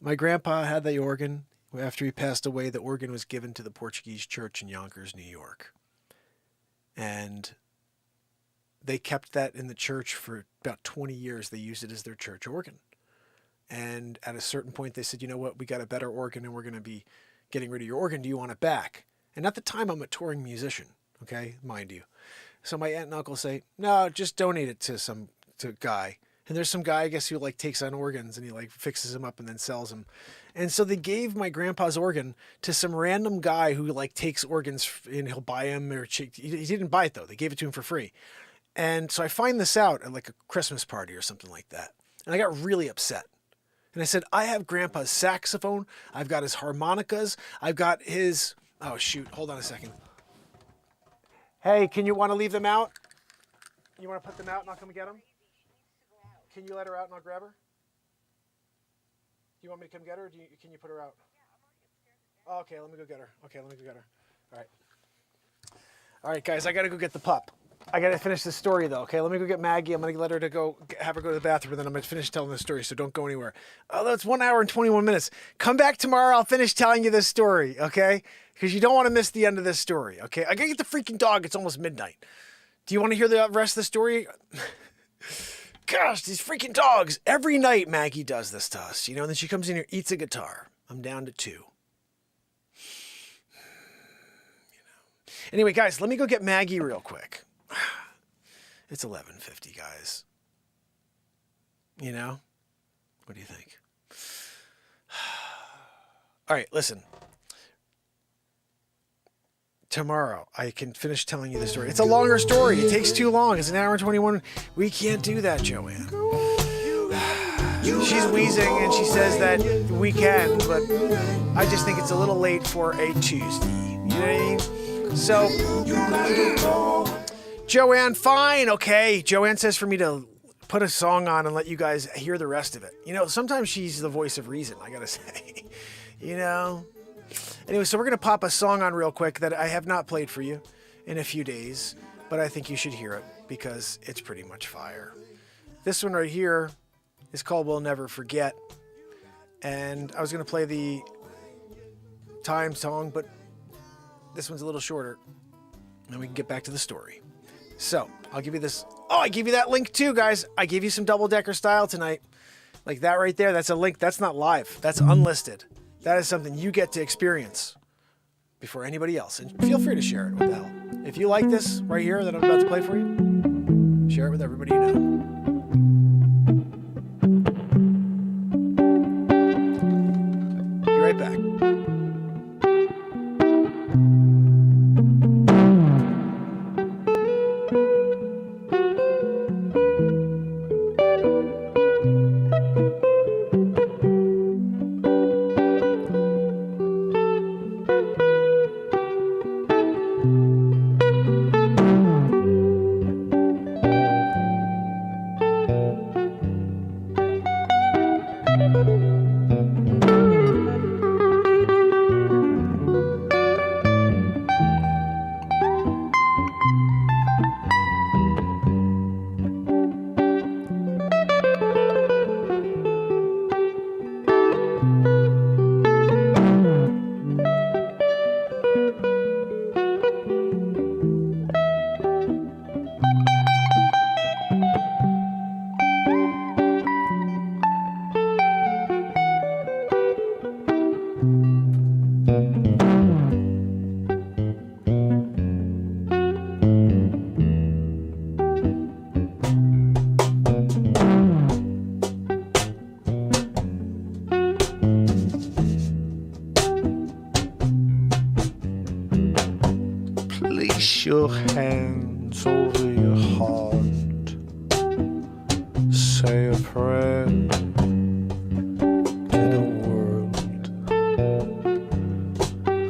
My grandpa had the organ. After he passed away, the organ was given to the Portuguese church in Yonkers, New York. And they kept that in the church for about 20 years. They used it as their church organ. And at a certain point, they said, you know what, we got a better organ and we're going to be getting rid of your organ. Do you want it back? And at the time, I'm a touring musician, okay, mind you. So my aunt and uncle say, no, just donate it to a guy. And there's some guy, I guess, who takes on organs and he fixes them up and then sells them. And so they gave my grandpa's organ to some random guy who takes organs and he'll buy them he didn't buy it though. They gave it to him for free. And so I find this out at a Christmas party or something like that. And I got really upset. And I said, I have grandpa's saxophone. I've got his harmonicas. I've got his, oh shoot, hold on a second. Hey, can you want to leave them out? You want to put them out and I'll come get them? Can you let her out and I'll grab her? Do you want me to come get her or can you put her out? Yeah, I'm already upstairs. Oh, okay, let me go get her. All right. All right, guys, I got to go get the pup. I got to finish the story, though, okay? Let me go get Maggie. I'm going to let her have her go to the bathroom, and then I'm going to finish telling the story, so don't go anywhere. Oh, that's 1 hour and 21 minutes. Come back tomorrow. I'll finish telling you this story, okay? Because you don't want to miss the end of this story, okay? I got to get the freaking dog. It's almost midnight. Do you want to hear the rest of the story? Gosh, these freaking dogs. Every night Maggie does this to us, and then she comes in here, eats a guitar. I'm down to 2. Anyway, guys, let me go get Maggie real quick. It's 11:50, guys. What do you think? All right, listen. Tomorrow, I can finish telling you the story. It's a longer story. It takes too long. It's 1 hour and 21. We can't do that, Joanne. She's wheezing and she says that we can, but I just think it's a little late for a Tuesday. You know what I mean? So, Joanne, fine, okay. Joanne says for me to put a song on and let you guys hear the rest of it. You know, sometimes she's the voice of reason, I gotta say. You know? Anyway, so we're gonna pop a song on real quick that I have not played for you in a few days, but I think you should hear it because it's pretty much fire. This one right here is called We'll Never Forget. And I was gonna play the time song, but this one's a little shorter. And we can get back to the story. So, I'll give you this. Oh, I gave you that link too, guys. I gave you some double-decker style tonight. Like that right there, that's a link. That's not live. That's unlisted. That is something you get to experience before anybody else. And feel free to share it. What the hell? If you like this right here that I'm about to play for you, share it with everybody you know. Be right back. Place your hands over your heart. Say a prayer to the world.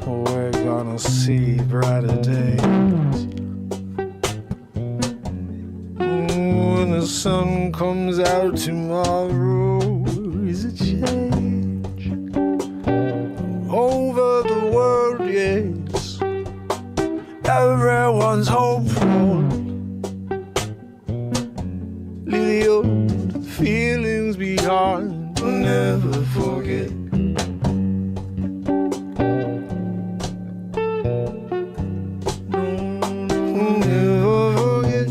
We're gonna see brighter days. When the sun comes out tomorrow, is a change over the world, yes. Everyone's hopeful. Leave the old feelings behind. We'll never forget. We'll never forget.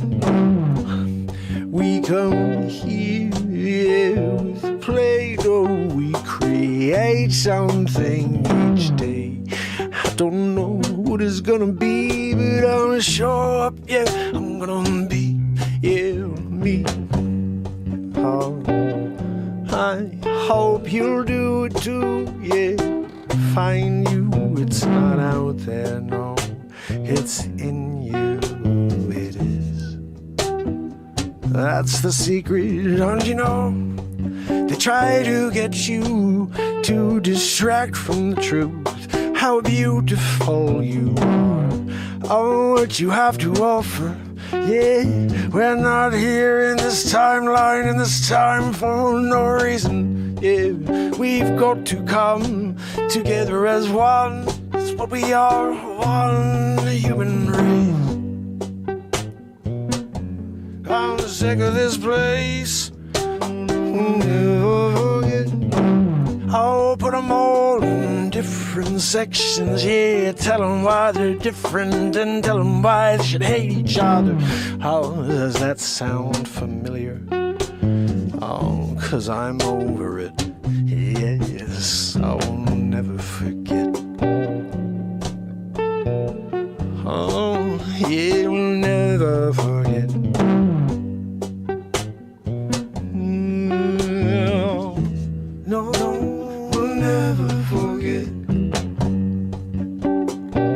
We come here with Play-Doh. We create something each day. I don't know what it's gonna be, but I'm gonna show up, yeah. I'm gonna be, yeah, me. Oh, I hope you'll do it too, yeah. Find you, it's not out there, no. It's in you, it is. That's the secret, don't you know? They try to get you to distract from the truth. How beautiful you are. Oh, what you have to offer. Yeah, we're not here in this timeline, in this time for no reason. Yeah, we've got to come together as one. It's what we are, one human race. I'm sick of this place. Never forget. I'll put them all in different sections, yeah. Tell them why they're different and tell them why they should hate each other. How does that sound familiar? Oh, 'cause I'm over it. Yes, I will never forget. Oh, yeah, we'll never forget. No, no, we'll never forget. No,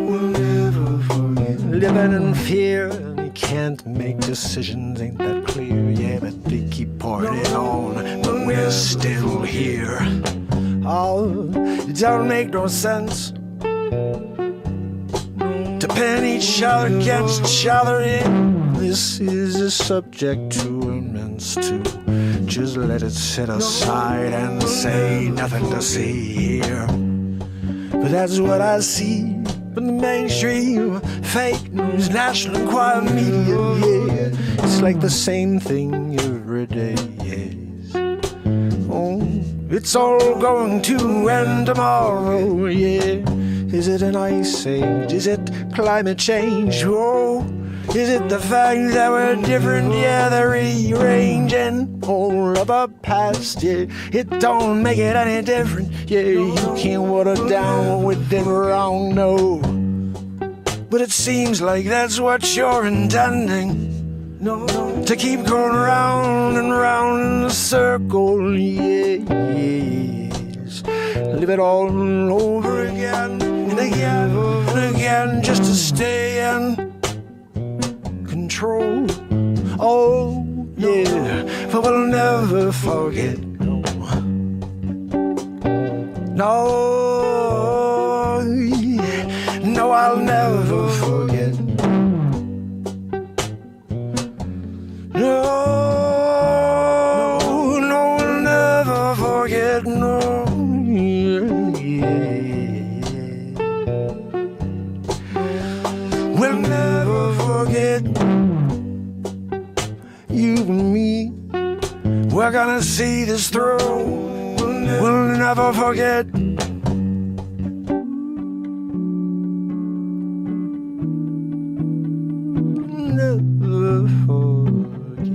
we'll never forget. Living in fear, and you can't make decisions, ain't that clear? Yeah, but they keep pouring it on, but we're still here. Oh, it don't make no sense to pin each other against each other. This is a subject too immense to just let it sit aside and say nothing to see here. But that's what I see from the mainstream, fake news, national enquirer media, yeah. It's like the same thing every day, yes. Oh, it's all going to end tomorrow, yeah. Is it an ice age? Is it climate change? Oh, is it the fact that we're different? Yeah, they're rearranging all of our past, yeah. It don't make it any different, yeah. You can't water down what we did wrong, no. But it seems like that's what you're intending. No, to keep going round and round in a circle, yes. Live it all over again and again and again, just to stay in control. Oh, yeah, but we'll never forget. No, no, I'll never forget. No, no, I'll never forget. No, we'll never forget. You and me, we're gonna see this through. We'll never forget. Never forget.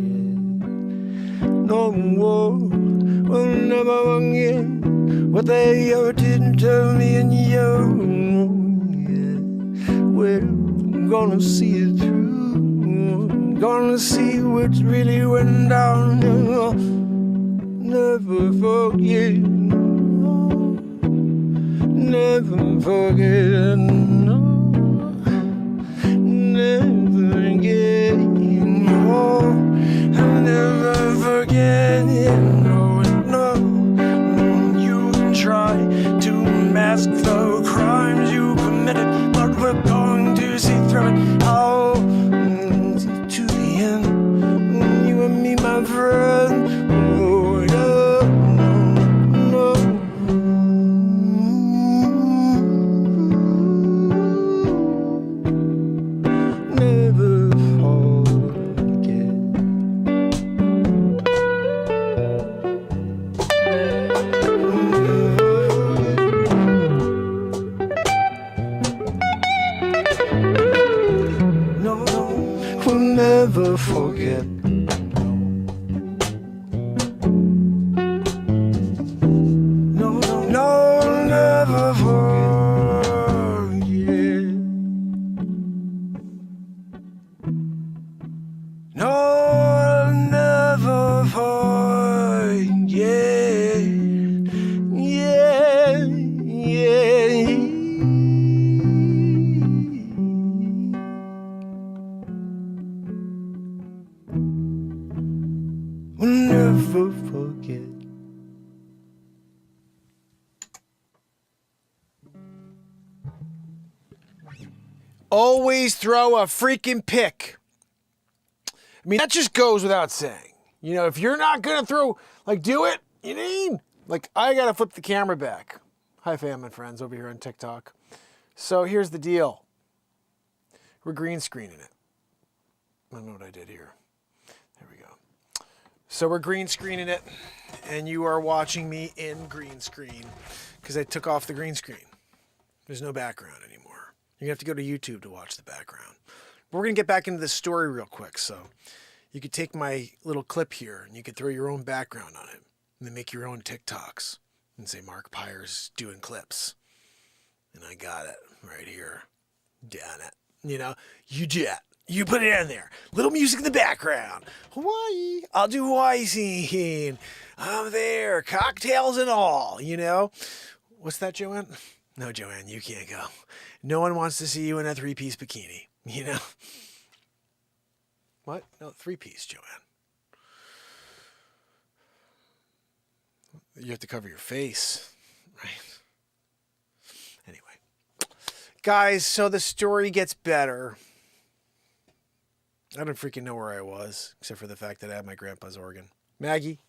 No more. We'll never forget what they ever did to me and you. Yeah. We're gonna see it through. Gonna see what really went down. Never forget. Never forget. No. Never forget. No. I'll never forget. No, no. You can try to mask the crimes you committed, but we're going to see through it. Oh, to the end. You and me, my friend. Oh, no, no, no. Never forget. No, we'll never forget. No, no, never forget. No, I'll never forget. Yeah, yeah. We'll never forget. Always throw a freaking pick. I mean, that just goes without saying. You know, if you're not going to throw, like, do it, you mean? Like, I got to flip the camera back. Hi, fam and friends over here on TikTok. So here's the deal. We're green screening it. I don't know what I did here. There we go. So we're green screening it, and you are watching me in green screen because I took off the green screen. There's no background anymore. You're going to have to go to YouTube to watch the background. But we're going to get back into this story real quick. So you could take my little clip here and you could throw your own background on it and then make your own TikToks and say Mark Pires doing clips. And I got it right here. Done it. You know, you jet. You put it in there. Little music in the background. Hawaii. I'll do Hawaii scene. I'm there. Cocktails and all, you know. What's that, Joanne? No, Joanne, you can't go. No one wants to see you in a 3-piece bikini, you know. What? No, 3-piece, Joanne. You have to cover your face, right? Anyway. Guys, so the story gets better. I don't freaking know where I was, except for the fact that I had my grandpa's organ. Maggie,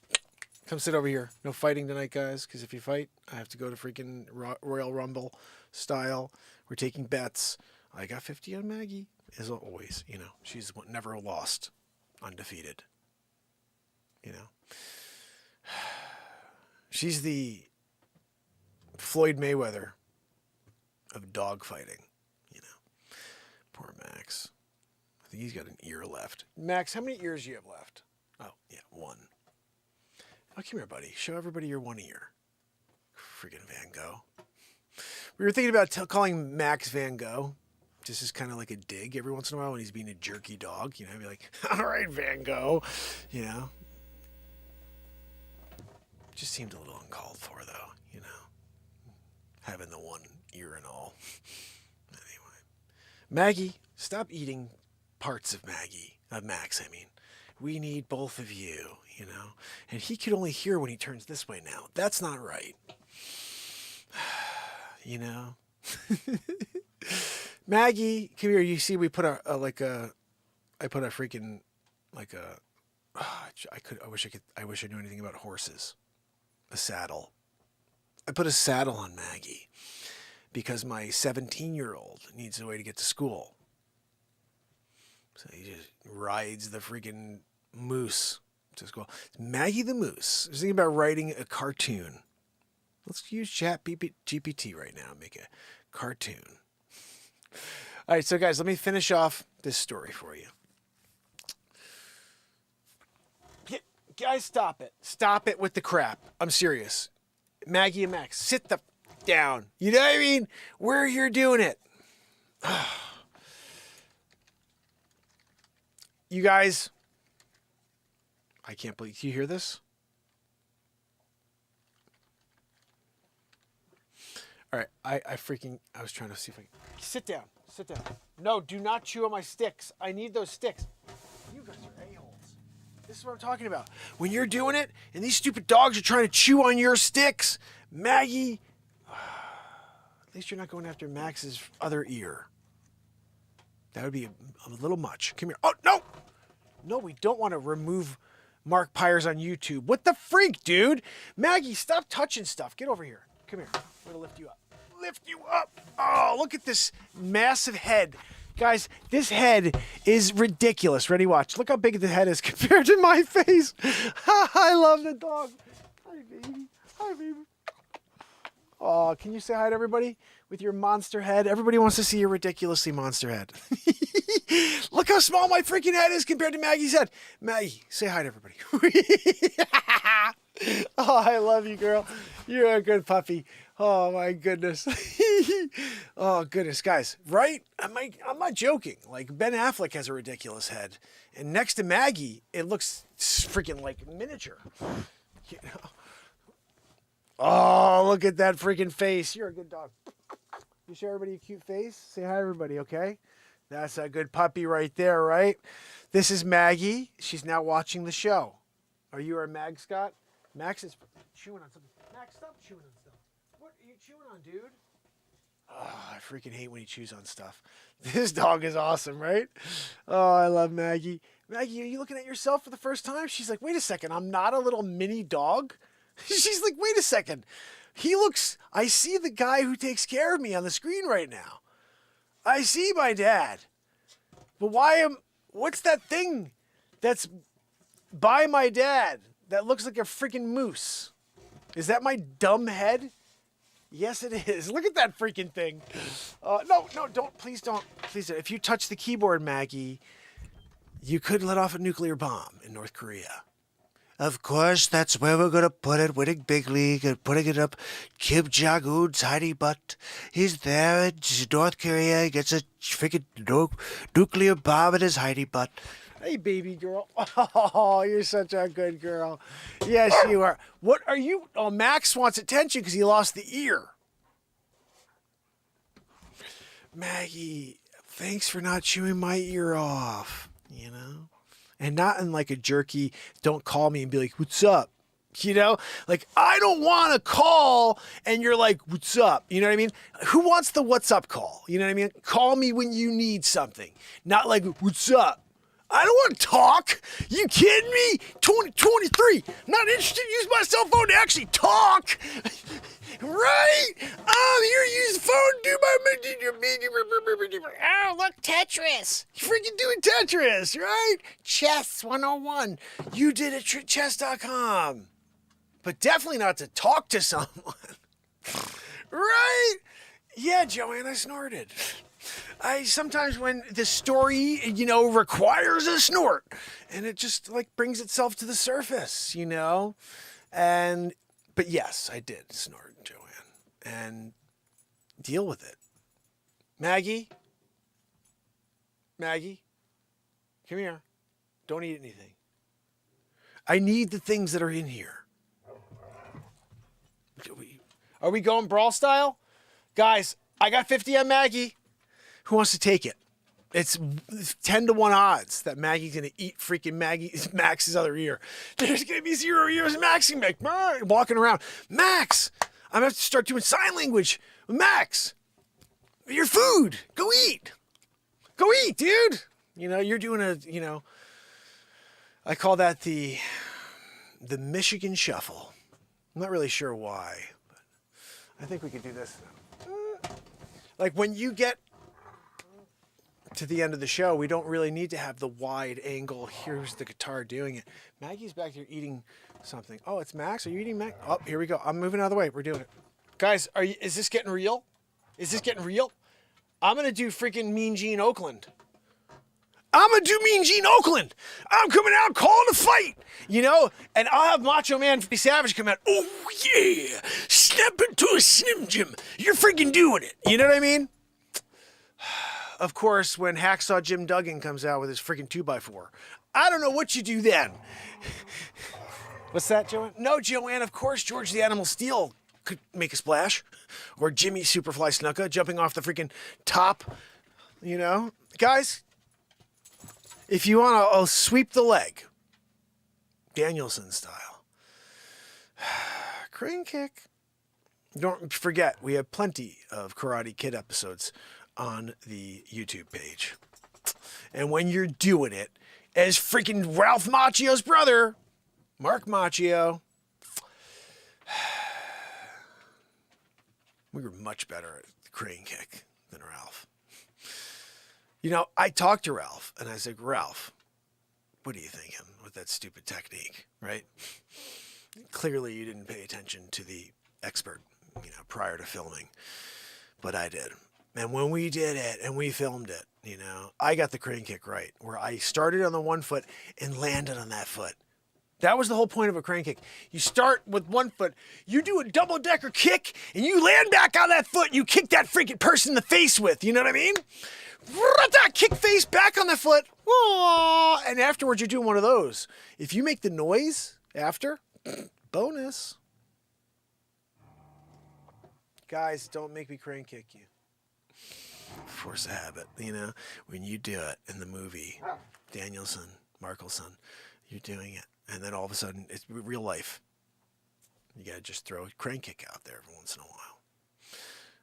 come sit over here. No fighting tonight, guys, because if you fight, I have to go to freaking Royal Rumble style. We're taking bets. I got 50 on Maggie, as always. You know, she's never lost, undefeated. You know, she's the Floyd Mayweather of dog fighting. You know, poor Max. I think he's got an ear left. Max, how many ears do you have left? Oh, yeah, one. Oh, come here, buddy. Show everybody your one ear. Freaking Van Gogh. We were thinking about calling Max Van Gogh. Just as kind of like a dig every once in a while when he's being a jerky dog. You know, be like, all right, Van Gogh. You know. Just seemed a little uncalled for, though. You know. Having the one ear and all. Anyway. Maggie, stop eating parts of Max, I mean. We need both of you, you know. And he can only hear when he turns this way now. That's not right. You know. Maggie, come here. You see, we put I put a freaking, like a, I wish I knew anything about horses. A saddle. I put a saddle on Maggie because my 17-year-old needs a way to get to school. So he just rides the freaking moose to school. Maggie the Moose. I was thinking about writing a cartoon. Let's use GPT right now and make a cartoon. All right, so guys, let me finish off this story for you. Guys, stop it. Stop it with the crap. I'm serious. Maggie and Max, sit the down. You know what I mean? Where you're doing it. You guys, I can't believe, do you hear this? All right, I was trying to see if I can, sit down. No, do not chew on my sticks. I need those sticks. You guys are a-holes. This is what I'm talking about. When you're doing it, and these stupid dogs are trying to chew on your sticks, Maggie, at least you're not going after Max's other ear. That would be a little much. Come here. Oh, no! No, we don't want to remove Mark Pires on YouTube. What the freak, dude? Maggie, stop touching stuff. Get over here. Come here. I'm going to lift you up. Lift you up. Oh, look at this massive head. Guys, this head is ridiculous. Ready? Watch. Look how big the head is compared to my face. I love the dog. Hi, baby. Hi, baby. Oh, can you say hi to everybody with your monster head? Everybody wants to see your ridiculously monster head. Look how small my freaking head is compared to Maggie's head. Maggie, say hi to everybody. Oh, I love you, girl. You're a good puppy. Oh, my goodness. Oh, goodness, guys. Right? I'm not joking. Like, Ben Affleck has a ridiculous head. And next to Maggie, it looks freaking like miniature. You know? Oh, look at that freaking face. You're a good dog. You show everybody a cute face? Say hi, everybody, okay? That's a good puppy right there, right? This is Maggie. She's now watching the show. Are you our Mag Scott? Max is chewing on something. Max, stop chewing on stuff. What are you chewing on, dude? Oh, I freaking hate when he chews on stuff. This dog is awesome, right? Oh, I love Maggie. Maggie, are you looking at yourself for the first time? She's like, wait a second. I'm not a little mini dog? She's like, wait a second. I see the guy who takes care of me on the screen right now. I see my dad. But what's that thing that's by my dad that looks like a freaking moose? Is that my dumb head? Yes, it is. Look at that freaking thing. No, please don't. If you touch the keyboard, Maggie, you could let off a nuclear bomb in North Korea. Of course, that's where we're going to put it. Winning big league and putting it up. Kim Jong-un's tiny butt. He's there in North Korea. He gets a freaking nuclear bomb in his tiny butt. Hey, baby girl. Oh, you're such a good girl. Yes, you are. What are you? Oh, Max wants attention because he lost the ear. Maggie, thanks for not chewing my ear off. You know? and not in like a jerky, don't call me and be like, what's up? You know, like I don't want to call and you're like, what's up? You know what I mean? Who wants the what's up call? You know what I mean? Call me when you need something, not like, what's up? I don't want to talk. You kidding me? 2023. Not interested to use my cell phone to actually talk. Right? I'm here to use the phone to do my... Oh, look, Tetris. You're freaking doing Tetris, right? Chess 101. You did it at chess.com. But definitely not to talk to someone. Right? Yeah, Joanne, I snorted. I sometimes when the story, you know, requires a snort and it just like brings itself to the surface, you know? But yes, I did snort, Joanne, and deal with it. Maggie, come here. Don't eat anything. I need the things that are in here. Are we going brawl style? Guys, I got 50 on Maggie. Who wants to take it? It's 10 to 1 odds that Maggie's going to eat freaking Max's other ear. There's going to be 0 ears of Max going to be walking around. Max, I'm going to have to start doing sign language. Max, your food. Go eat. Go eat, dude. You know, you're doing I call that the Michigan Shuffle. I'm not really sure why, but I think we could do this. Like when you get to the end of the show, we don't really need to have the wide angle. Here's the guitar doing it. Maggie's back here eating something. Oh, it's Max. Are you eating Max? Oh, here we go. I'm moving out of the way. We're doing it. Guys, is this getting real? Is this getting real? I'm going to do freaking Mean Gene Oakland. I'm going to do Mean Gene Oakland. I'm coming out calling a fight, you know? And I'll have Macho Man 50 Savage come out. Oh, yeah. Snap into a Slim Jim. You're freaking doing it. You know what I mean? Of course, when Hacksaw Jim Duggan comes out with his freaking 2x4, I don't know what you do then. What's that, Joanne? No, Joanne, of course, George the Animal Steel could make a splash. Or Jimmy Superfly Snuka jumping off the freaking top, you know? Guys, if you want to, I'll sweep the leg. Danielson style. Crane kick. Don't forget, we have plenty of Karate Kid episodes on the YouTube page. And when you're doing it as freaking Ralph Macchio's brother, Mark Macchio, we were much better at the crane kick than Ralph. You know, I talked to Ralph and I said, Ralph, what are you thinking with that stupid technique, right? Clearly you didn't pay attention to the expert, you know, prior to filming, but I did. And when we did it and we filmed it, you know, I got the crane kick right, where I started on the one foot and landed on that foot. That was the whole point of a crane kick. You start with one foot, you do a double-decker kick, and you land back on that foot, and you kick that freaking person in the face with, you know what I mean? Kick face back on the foot, and afterwards you're doing one of those. If you make the noise after, bonus. Guys, don't make me crane kick you. Force a habit, you know? When you do it in the movie, Danielson, Markelson, you're doing it. And then all of a sudden, it's real life. You got to just throw a crane kick out there every once in a while.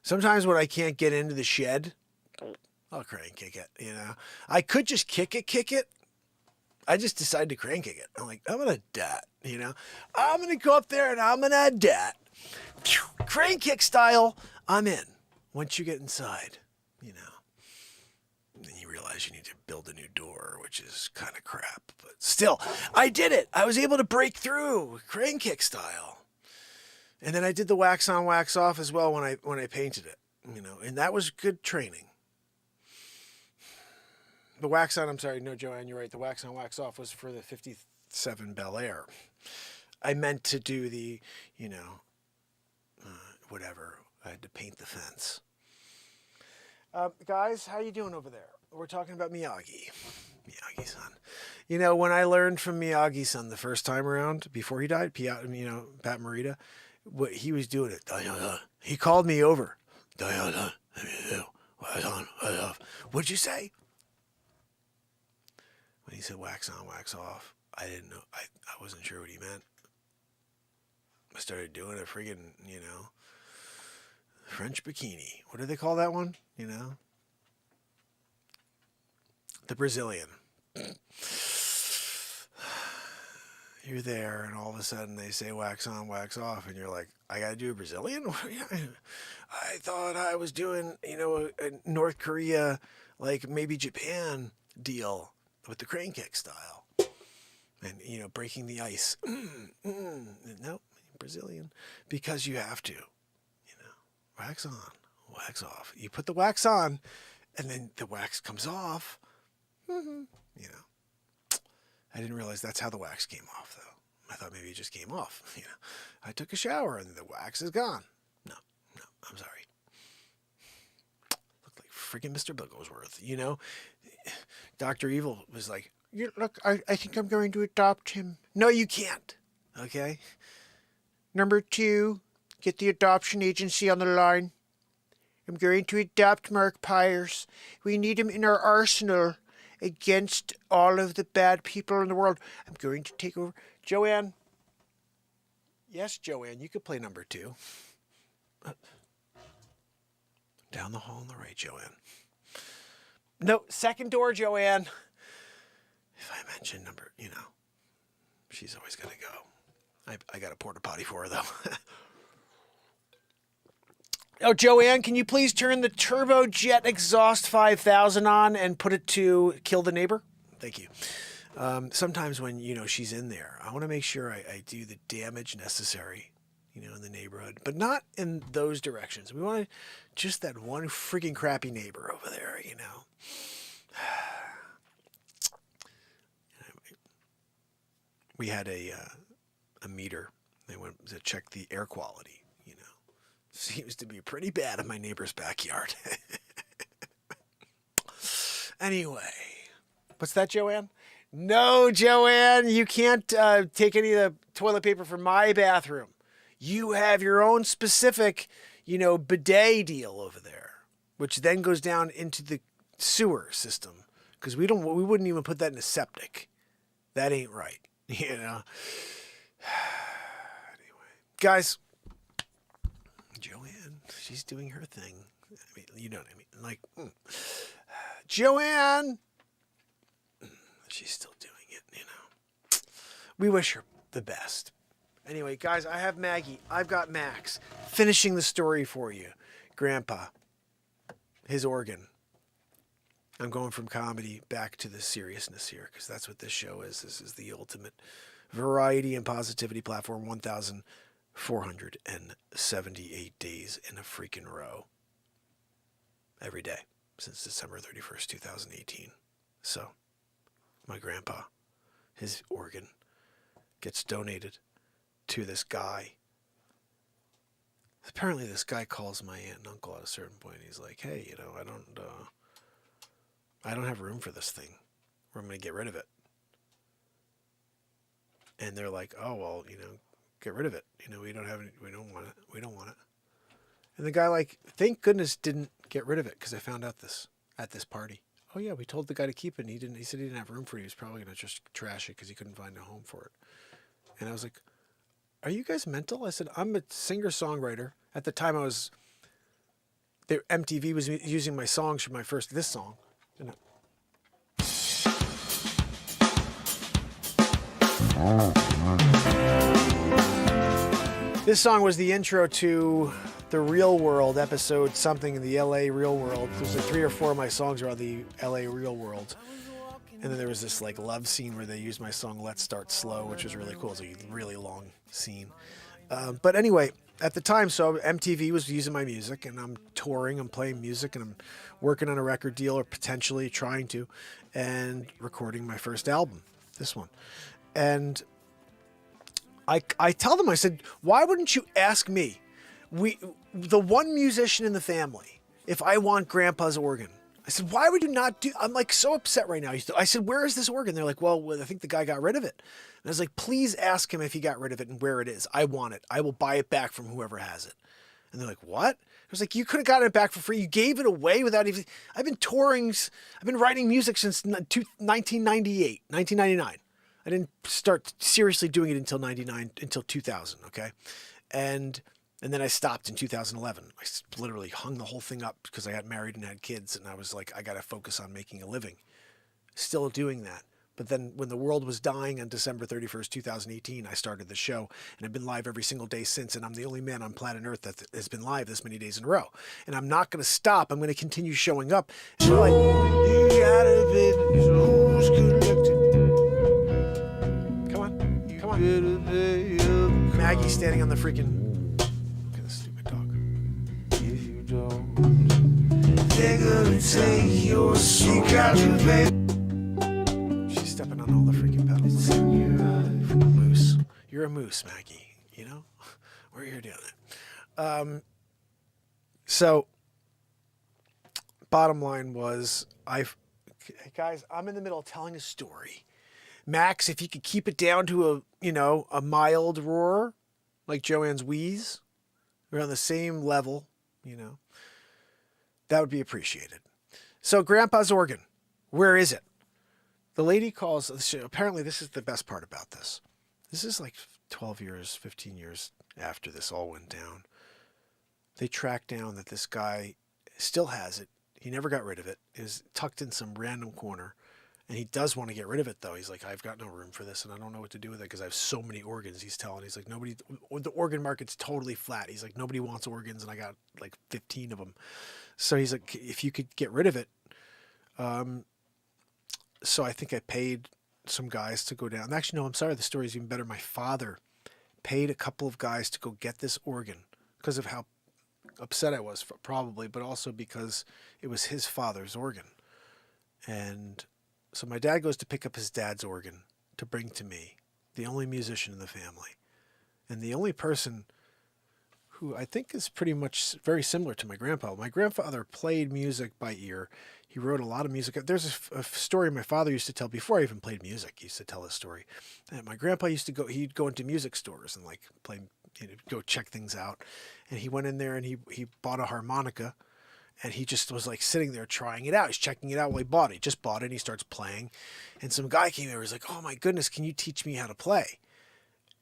Sometimes when I can't get into the shed, I'll crane kick it, you know? I could just kick it. I just decided to crane kick it. I'm like, I'm going to dat, you know? I'm going to go up there and I'm going to dat. Crane kick style, I'm in. Once you get inside, you know, then you realize you need to build a new door, which is kind of crap. But still, I did it. I was able to break through crane kick style. And then I did the wax on, wax off as well when I painted it, you know, and that was good training. The wax on, I'm sorry, no, Joanne, you're right. The wax on, wax off was for the 57 Bel Air. I meant to do the, you know, whatever. I had to paint the fence. Guys, how you doing over there? We're talking about Miyagi-san. You know, when I learned from Miyagi-san the first time around, before he died, Pat Morita, what he was doing it. He called me over. What'd you say? When he said wax on, wax off, I didn't know. I wasn't sure what he meant. I started doing a friggin', French bikini. What do they call that one? The Brazilian. You're there, and all of a sudden they say wax on, wax off, and you're like, I gotta do a Brazilian? I thought I was doing, a North Korea, like maybe Japan deal with the crane kick style. And, breaking the ice. Nope, Brazilian. Because you have to, wax on, wax off. You put the wax on, and then the wax comes off. I didn't realize that's how the wax came off, though. I thought maybe it just came off. I took a shower and the wax is gone. No, I'm sorry. Looked like freaking Mr. Bigglesworth, Dr. Evil was like, look, I think I'm going to adopt him. No, you can't. Okay? Number 2, get the adoption agency on the line. I'm going to adopt Mark Pires. We need him in our arsenal against all of the bad people in the world. I'm going to take over. Joanne. Yes, Joanne, you could play number 2. Down the hall on the right, Joanne. No, second door, Joanne. If I mention number, she's always got to go. I got a porta potty for her, though. Oh, Joanne, can you please turn the Turbojet Exhaust 5000 on and put it to kill the neighbor? Thank you. Sometimes when, she's in there, I want to make sure I do the damage necessary, in the neighborhood. But not in those directions. We want just that one freaking crappy neighbor over there, We had a meter. They went to check the air quality. Seems to be pretty bad in my neighbor's backyard. Anyway, what's that, Joanne? No, Joanne, you can't take any of the toilet paper from my bathroom. You have your own specific, bidet deal over there, which then goes down into the sewer system because we wouldn't even put that in a septic. That ain't right, Anyway, guys. Joanne, she's doing her thing. I mean, you know what I mean? Like, Joanne, she's still doing it, We wish her the best. Anyway, guys, I have Maggie. I've got Max. Finishing the story for you. Grandpa, his organ. I'm going from comedy back to the seriousness here because that's what this show is. This is the ultimate variety and positivity platform. 1,478 days in a freaking row. Every day since December 31st, 2018. So, my grandpa, his organ, gets donated to this guy. Apparently this guy calls my aunt and uncle at a certain point. He's like, hey, I don't have room for this thing. Or I'm going to get rid of it. And they're like, oh, well, get rid of it. We don't have any, we don't want it. We don't want it. And the guy thank goodness didn't get rid of it because I found out this at this party. Oh yeah, we told the guy to keep it and he said he didn't have room for it. He was probably going to just trash it because he couldn't find a home for it. And I was like, are you guys mental? I said, I'm a singer-songwriter. At the time MTV was using my songs for this song. And this song was the intro to The Real World episode something in the LA Real World. There's 3 or 4 of my songs are on the LA Real World. And then there was this love scene where they used my song Let's Start Slow, which was really cool. It's a really long scene. But anyway, at the time, so MTV was using my music and I'm touring, I'm playing music and I'm working on a record deal or potentially trying to and recording my first album, this one. And I tell them, I said, why wouldn't you ask me, the one musician in the family, if I want Grandpa's organ? I said, why would you not do, I'm so upset right now. I said, where is this organ? They're like, well, I think the guy got rid of it. And I was like, please ask him if he got rid of it and where it is. I want it. I will buy it back from whoever has it. And they're like, what? It was like, you could have gotten it back for free. You gave it away without even, I've been touring, I've been writing music since 1998, 1999. I didn't start seriously doing it until 2000. Okay. And then I stopped in 2011. I literally hung the whole thing up because I got married and had kids. And I was like, I got to focus on making a living. Still doing that. But then when the world was dying on December 31st, 2018, I started the show, and I've been live every single day since, and I'm the only man on planet Earth that has been live this many days in a row. And I'm not going to stop. I'm going to continue showing up. And we're like, you gotta be who's collected. Come on. Come on. Maggie's standing on the freaking... Look at this stupid dog. If you don't, they're gonna take your secret, baby. Stepping on all the freaking pedals. You're a freaking moose. You're a moose, Maggie. You know? We're here doing it. So, bottom line was, guys, I'm in the middle of telling a story. Max, if you could keep it down to a mild roar, like Joanne's wheeze, we're on the same level, that would be appreciated. So, Grandpa's organ, where is it? The lady calls, apparently this is the best part about this. This is like 12 years, 15 years after this all went down. They tracked down that this guy still has it. He never got rid of it. It was tucked in some random corner. And he does want to get rid of it, though. He's like, I've got no room for this, and I don't know what to do with it because I have so many organs, he's telling. He's like, the organ market's totally flat. He's like, nobody wants organs, and I got like 15 of them. So he's like, if you could get rid of it, so I think I paid some guys to go down. Actually, no, I'm sorry. The story's even better. My father paid a couple of guys to go get this organ because of how upset I was, probably, but also because it was his father's organ. And so my dad goes to pick up his dad's organ to bring to me, the only musician in the family. And the only person who I think is pretty much very similar to my grandpa. My grandfather played music by ear. He wrote a lot of music. There's a story my father used to tell before I even played music. He used to tell this story. And my grandpa used to he'd go into music stores and like play, go check things out. And he went in there and he bought a harmonica, and he just was like sitting there trying it out. He's checking it out while he bought it. He just bought it and he starts playing. And some guy came over. He's like, oh my goodness, can you teach me how to play?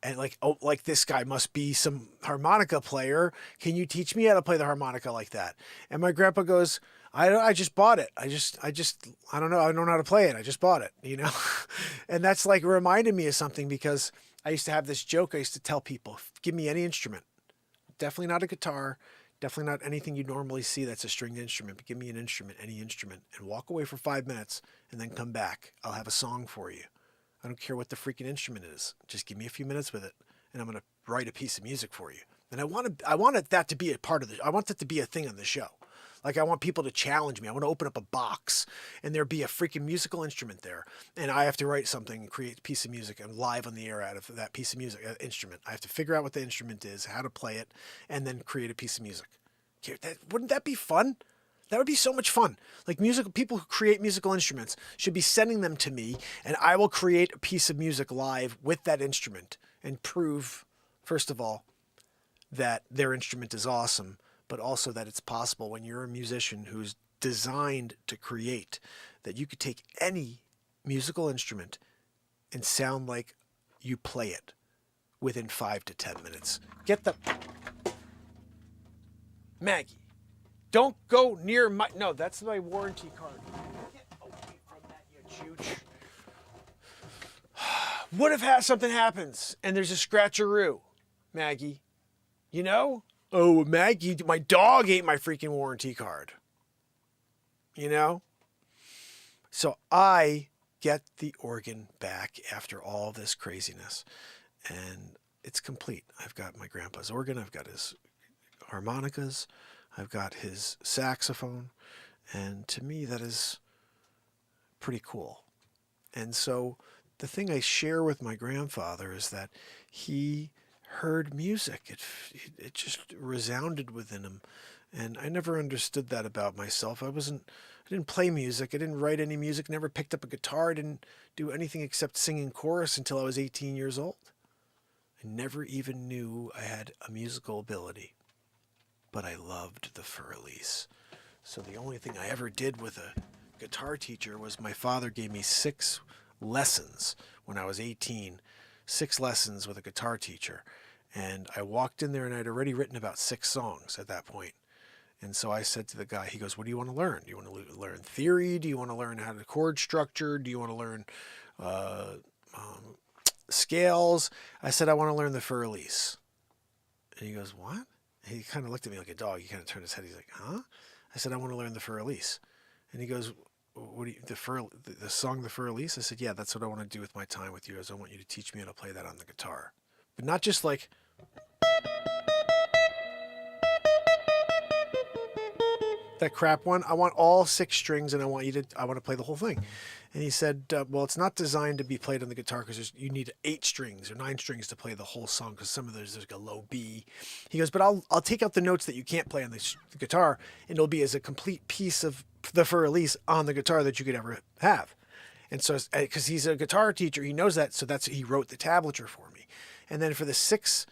And like, oh, like this guy must be some harmonica player. Can you teach me how to play the harmonica like that? And my grandpa goes, I just bought it. I don't know. I don't know how to play it. I just bought it, And that's like reminded me of something because I used to have this joke. I used to tell people, give me any instrument. Definitely not a guitar. Definitely not anything you normally see that's a stringed instrument, but give me an instrument, any instrument, and walk away for 5 minutes and then come back. I'll have a song for you. I don't care what the freaking instrument is. Just give me a few minutes with it, and I'm going to write a piece of music for you. And I wanted that to be a part of I want that to be a thing on the show. Like I want people to challenge me. I want to open up a box, and there be a freaking musical instrument there, and I have to write something, and create a piece of music, and live on the air out of that piece of music instrument. I have to figure out what the instrument is, how to play it, and then create a piece of music. Wouldn't that be fun? That would be so much fun. Like people who create musical instruments should be sending them to me, and I will create a piece of music live with that instrument and prove, first of all, that their instrument is awesome, but also that it's possible when you're a musician who's designed to create, that you could take any musical instrument and sound like you play it within 5 to 10 minutes. Maggie. Don't go near my... No, that's my warranty card. Get away from that, you chooch. What if something happens and there's a scratcheroo, Maggie? Oh, Maggie, my dog ate my freaking warranty card. So I get the organ back after all this craziness. And it's complete. I've got my grandpa's organ. I've got his harmonicas. I've got his saxophone, and to me that is pretty cool. And so the thing I share with my grandfather is that he heard music. It just resounded within him, and I never understood that about myself. I didn't play music. I didn't write any music. Never picked up a guitar. I didn't do anything except sing in chorus until I was 18 years old. I never even knew I had a musical ability. but I loved the fur-elise. So the only thing I ever did with a guitar teacher was my father gave me 6 lessons when I was 18, 6 lessons with a guitar teacher. And I walked in there and I'd already written about 6 songs at that point. And so I said to the guy, he goes, what do you want to learn? Do you want to learn theory? Do you want to learn how to chord structure? Do you want to learn scales? I said, I want to learn the fur-elise. And he goes, what? And he kind of looked at me like a dog. He kind of turned his head. He's like, huh? I said, I want to learn the fur-elise. And he goes, what do you, the song, the fur-elise? I said, yeah, that's what I want to do with my time with you, is I want you to teach me how to play that on the guitar. But not just like... that crap one. I want all 6 strings, and I want to play the whole thing. And he said, well, it's not designed to be played on the guitar because you need 8 strings or 9 strings to play the whole song, because some of there's like a low B. He goes, but I'll take out the notes that you can't play on the guitar, and it'll be as a complete piece of the fur-elise on the guitar that you could ever have. And so, because he's a guitar teacher, he knows that, so he wrote the tablature for me. And then for the 6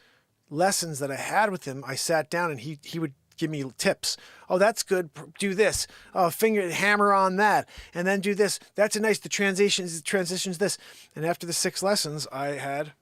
lessons that I had with him, I sat down and he would give me tips. Oh, that's good. Do this. Oh, hammer on that. And then do this. That's a nice, the transitions this. And after the 6 lessons, I had...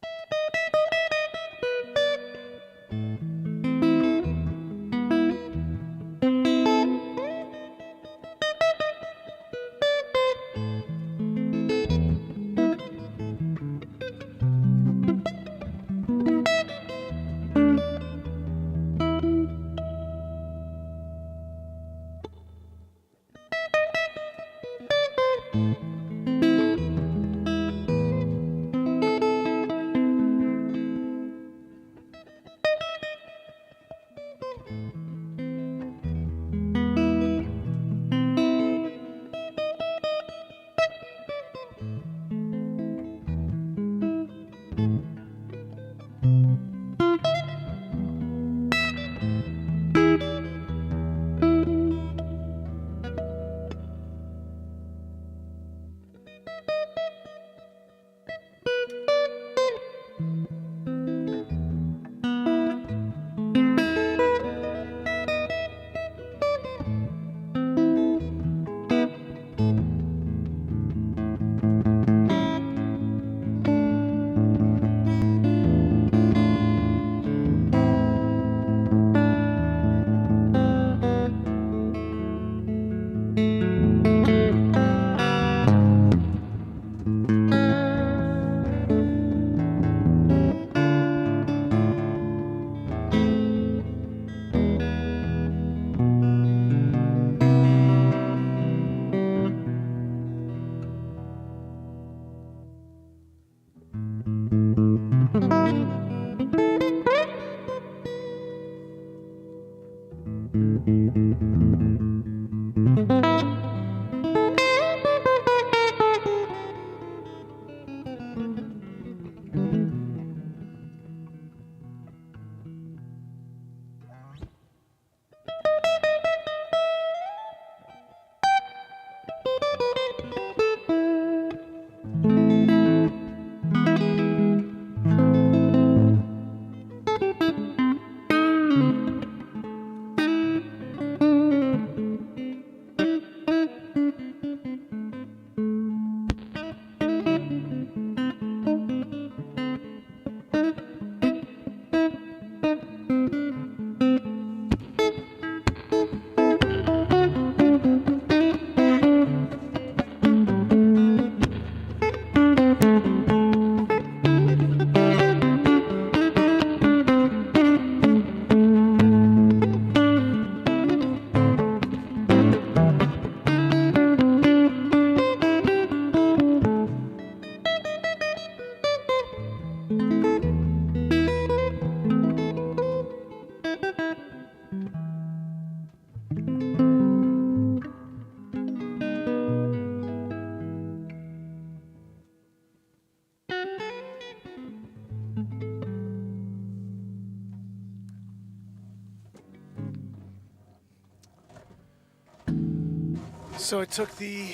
So I took the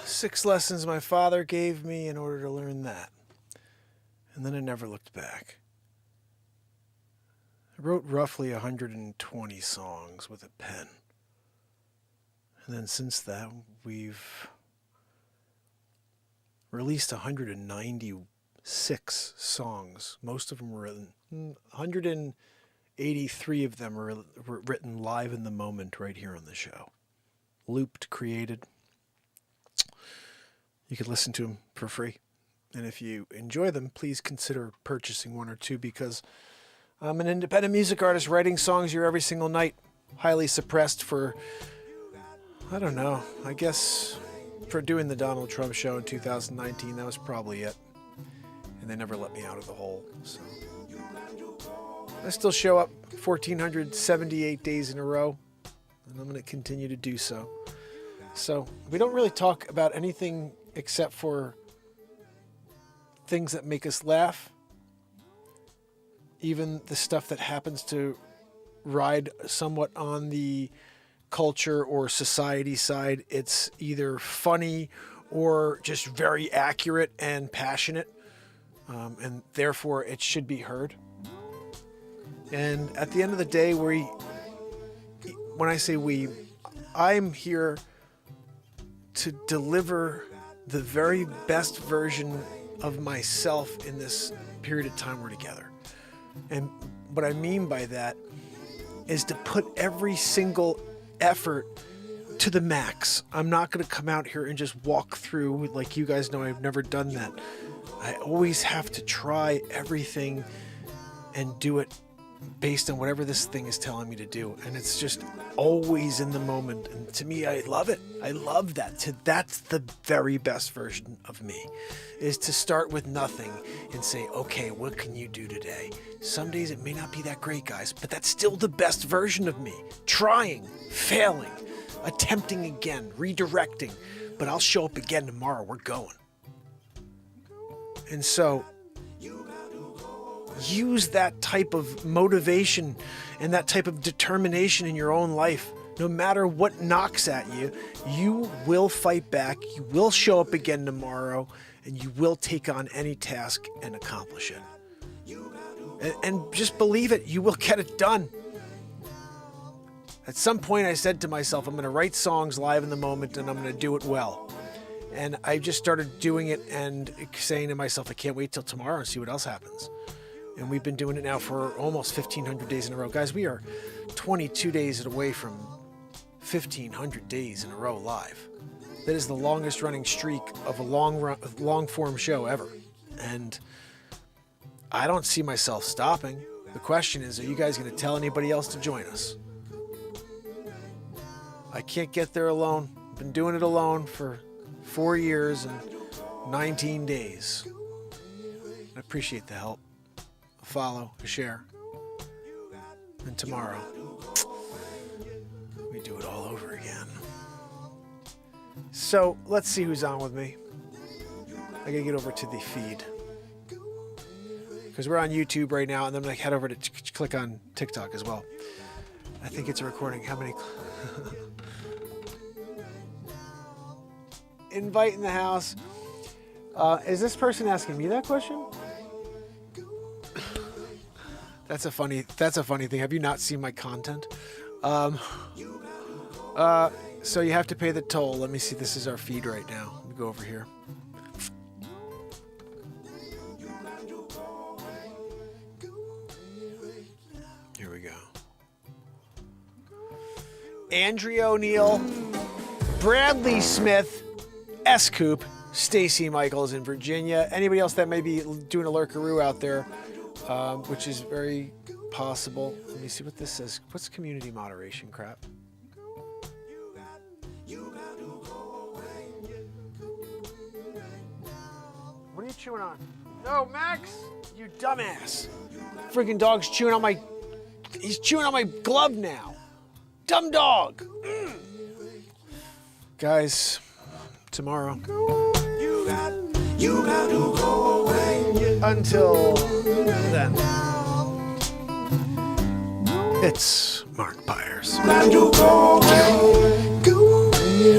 6 lessons my father gave me in order to learn that. And then I never looked back. I wrote roughly 120 songs with a pen. And then since that, we've released 196 songs. Most of them were written. 183 of them were written live in the moment right here on the show. Looped, created. You could listen to them for free. And if you enjoy them, please consider purchasing one or two, because I'm an independent music artist writing songs here every single night. Highly suppressed for, I don't know, I guess for doing the Donald Trump show in 2019, that was probably it. And they never let me out of the hole. So I still show up 1,478 days in a row, and I'm going to continue to do so. So we don't really talk about anything except for things that make us laugh. Even the stuff that happens to ride somewhat on the culture or society side, it's either funny or just very accurate and passionate, and therefore it should be heard. And at the end of the day, when I say we, I'm here to deliver the very best version of myself in this period of time we're together. And what I mean by that is to put every single effort to the max. I'm not going to come out here and just walk through, like you guys know, I've never done that. I always have to try everything and do it based on whatever this thing is telling me to do. And it's just always in the moment. And to me, I love it. I love that. That's the very best version of me, is to start with nothing and say, okay, what can you do today? Some days it may not be that great, guys, but that's still the best version of me. Trying, failing, attempting again, redirecting. But I'll show up again tomorrow. We're going. And so use that type of motivation and that type of determination in your own life. No matter what knocks at you, you will fight back, you will show up again tomorrow, and you will take on any task and accomplish it. And just believe it, you will get it done. At some point I said to myself, I'm going to write songs live in the moment and I'm going to do it well. And I just started doing it and saying to myself, I can't wait till tomorrow and see what else happens. And we've been doing it now for almost 1,500 days in a row. Guys, we are 22 days away from 1,500 days in a row live. That is the longest running streak of a long form show ever. And I don't see myself stopping. The question is, are you guys going to tell anybody else to join us? I can't get there alone. I've been doing it alone for 4 years and 19 days. I appreciate the help. A follow, a share. And tomorrow, we do it all over again. So let's see who's on with me. I gotta get over to the feed, because we're on YouTube right now, and then I'm gonna head over to click on TikTok as well. I think it's a recording. How many? Invite in the house. Is this person asking me that question? That's a funny thing. Have you not seen my content? So you have to pay the toll. Let me see. This is our feed right now. Let me go over here. Here we go. Andrea O'Neill, Bradley Smith, S. Coop, Stacy Michaels in Virginia. Anybody else that may be doing a lurkaroo out there, which is very possible. Let me see what this says. What's community moderation crap? What are you chewing on? No, Max, you dumbass. Freaking dog's chewing on my... He's chewing on my glove now. Dumb dog. Guys, tomorrow. You got to go away. Until then, it's Mark Pires.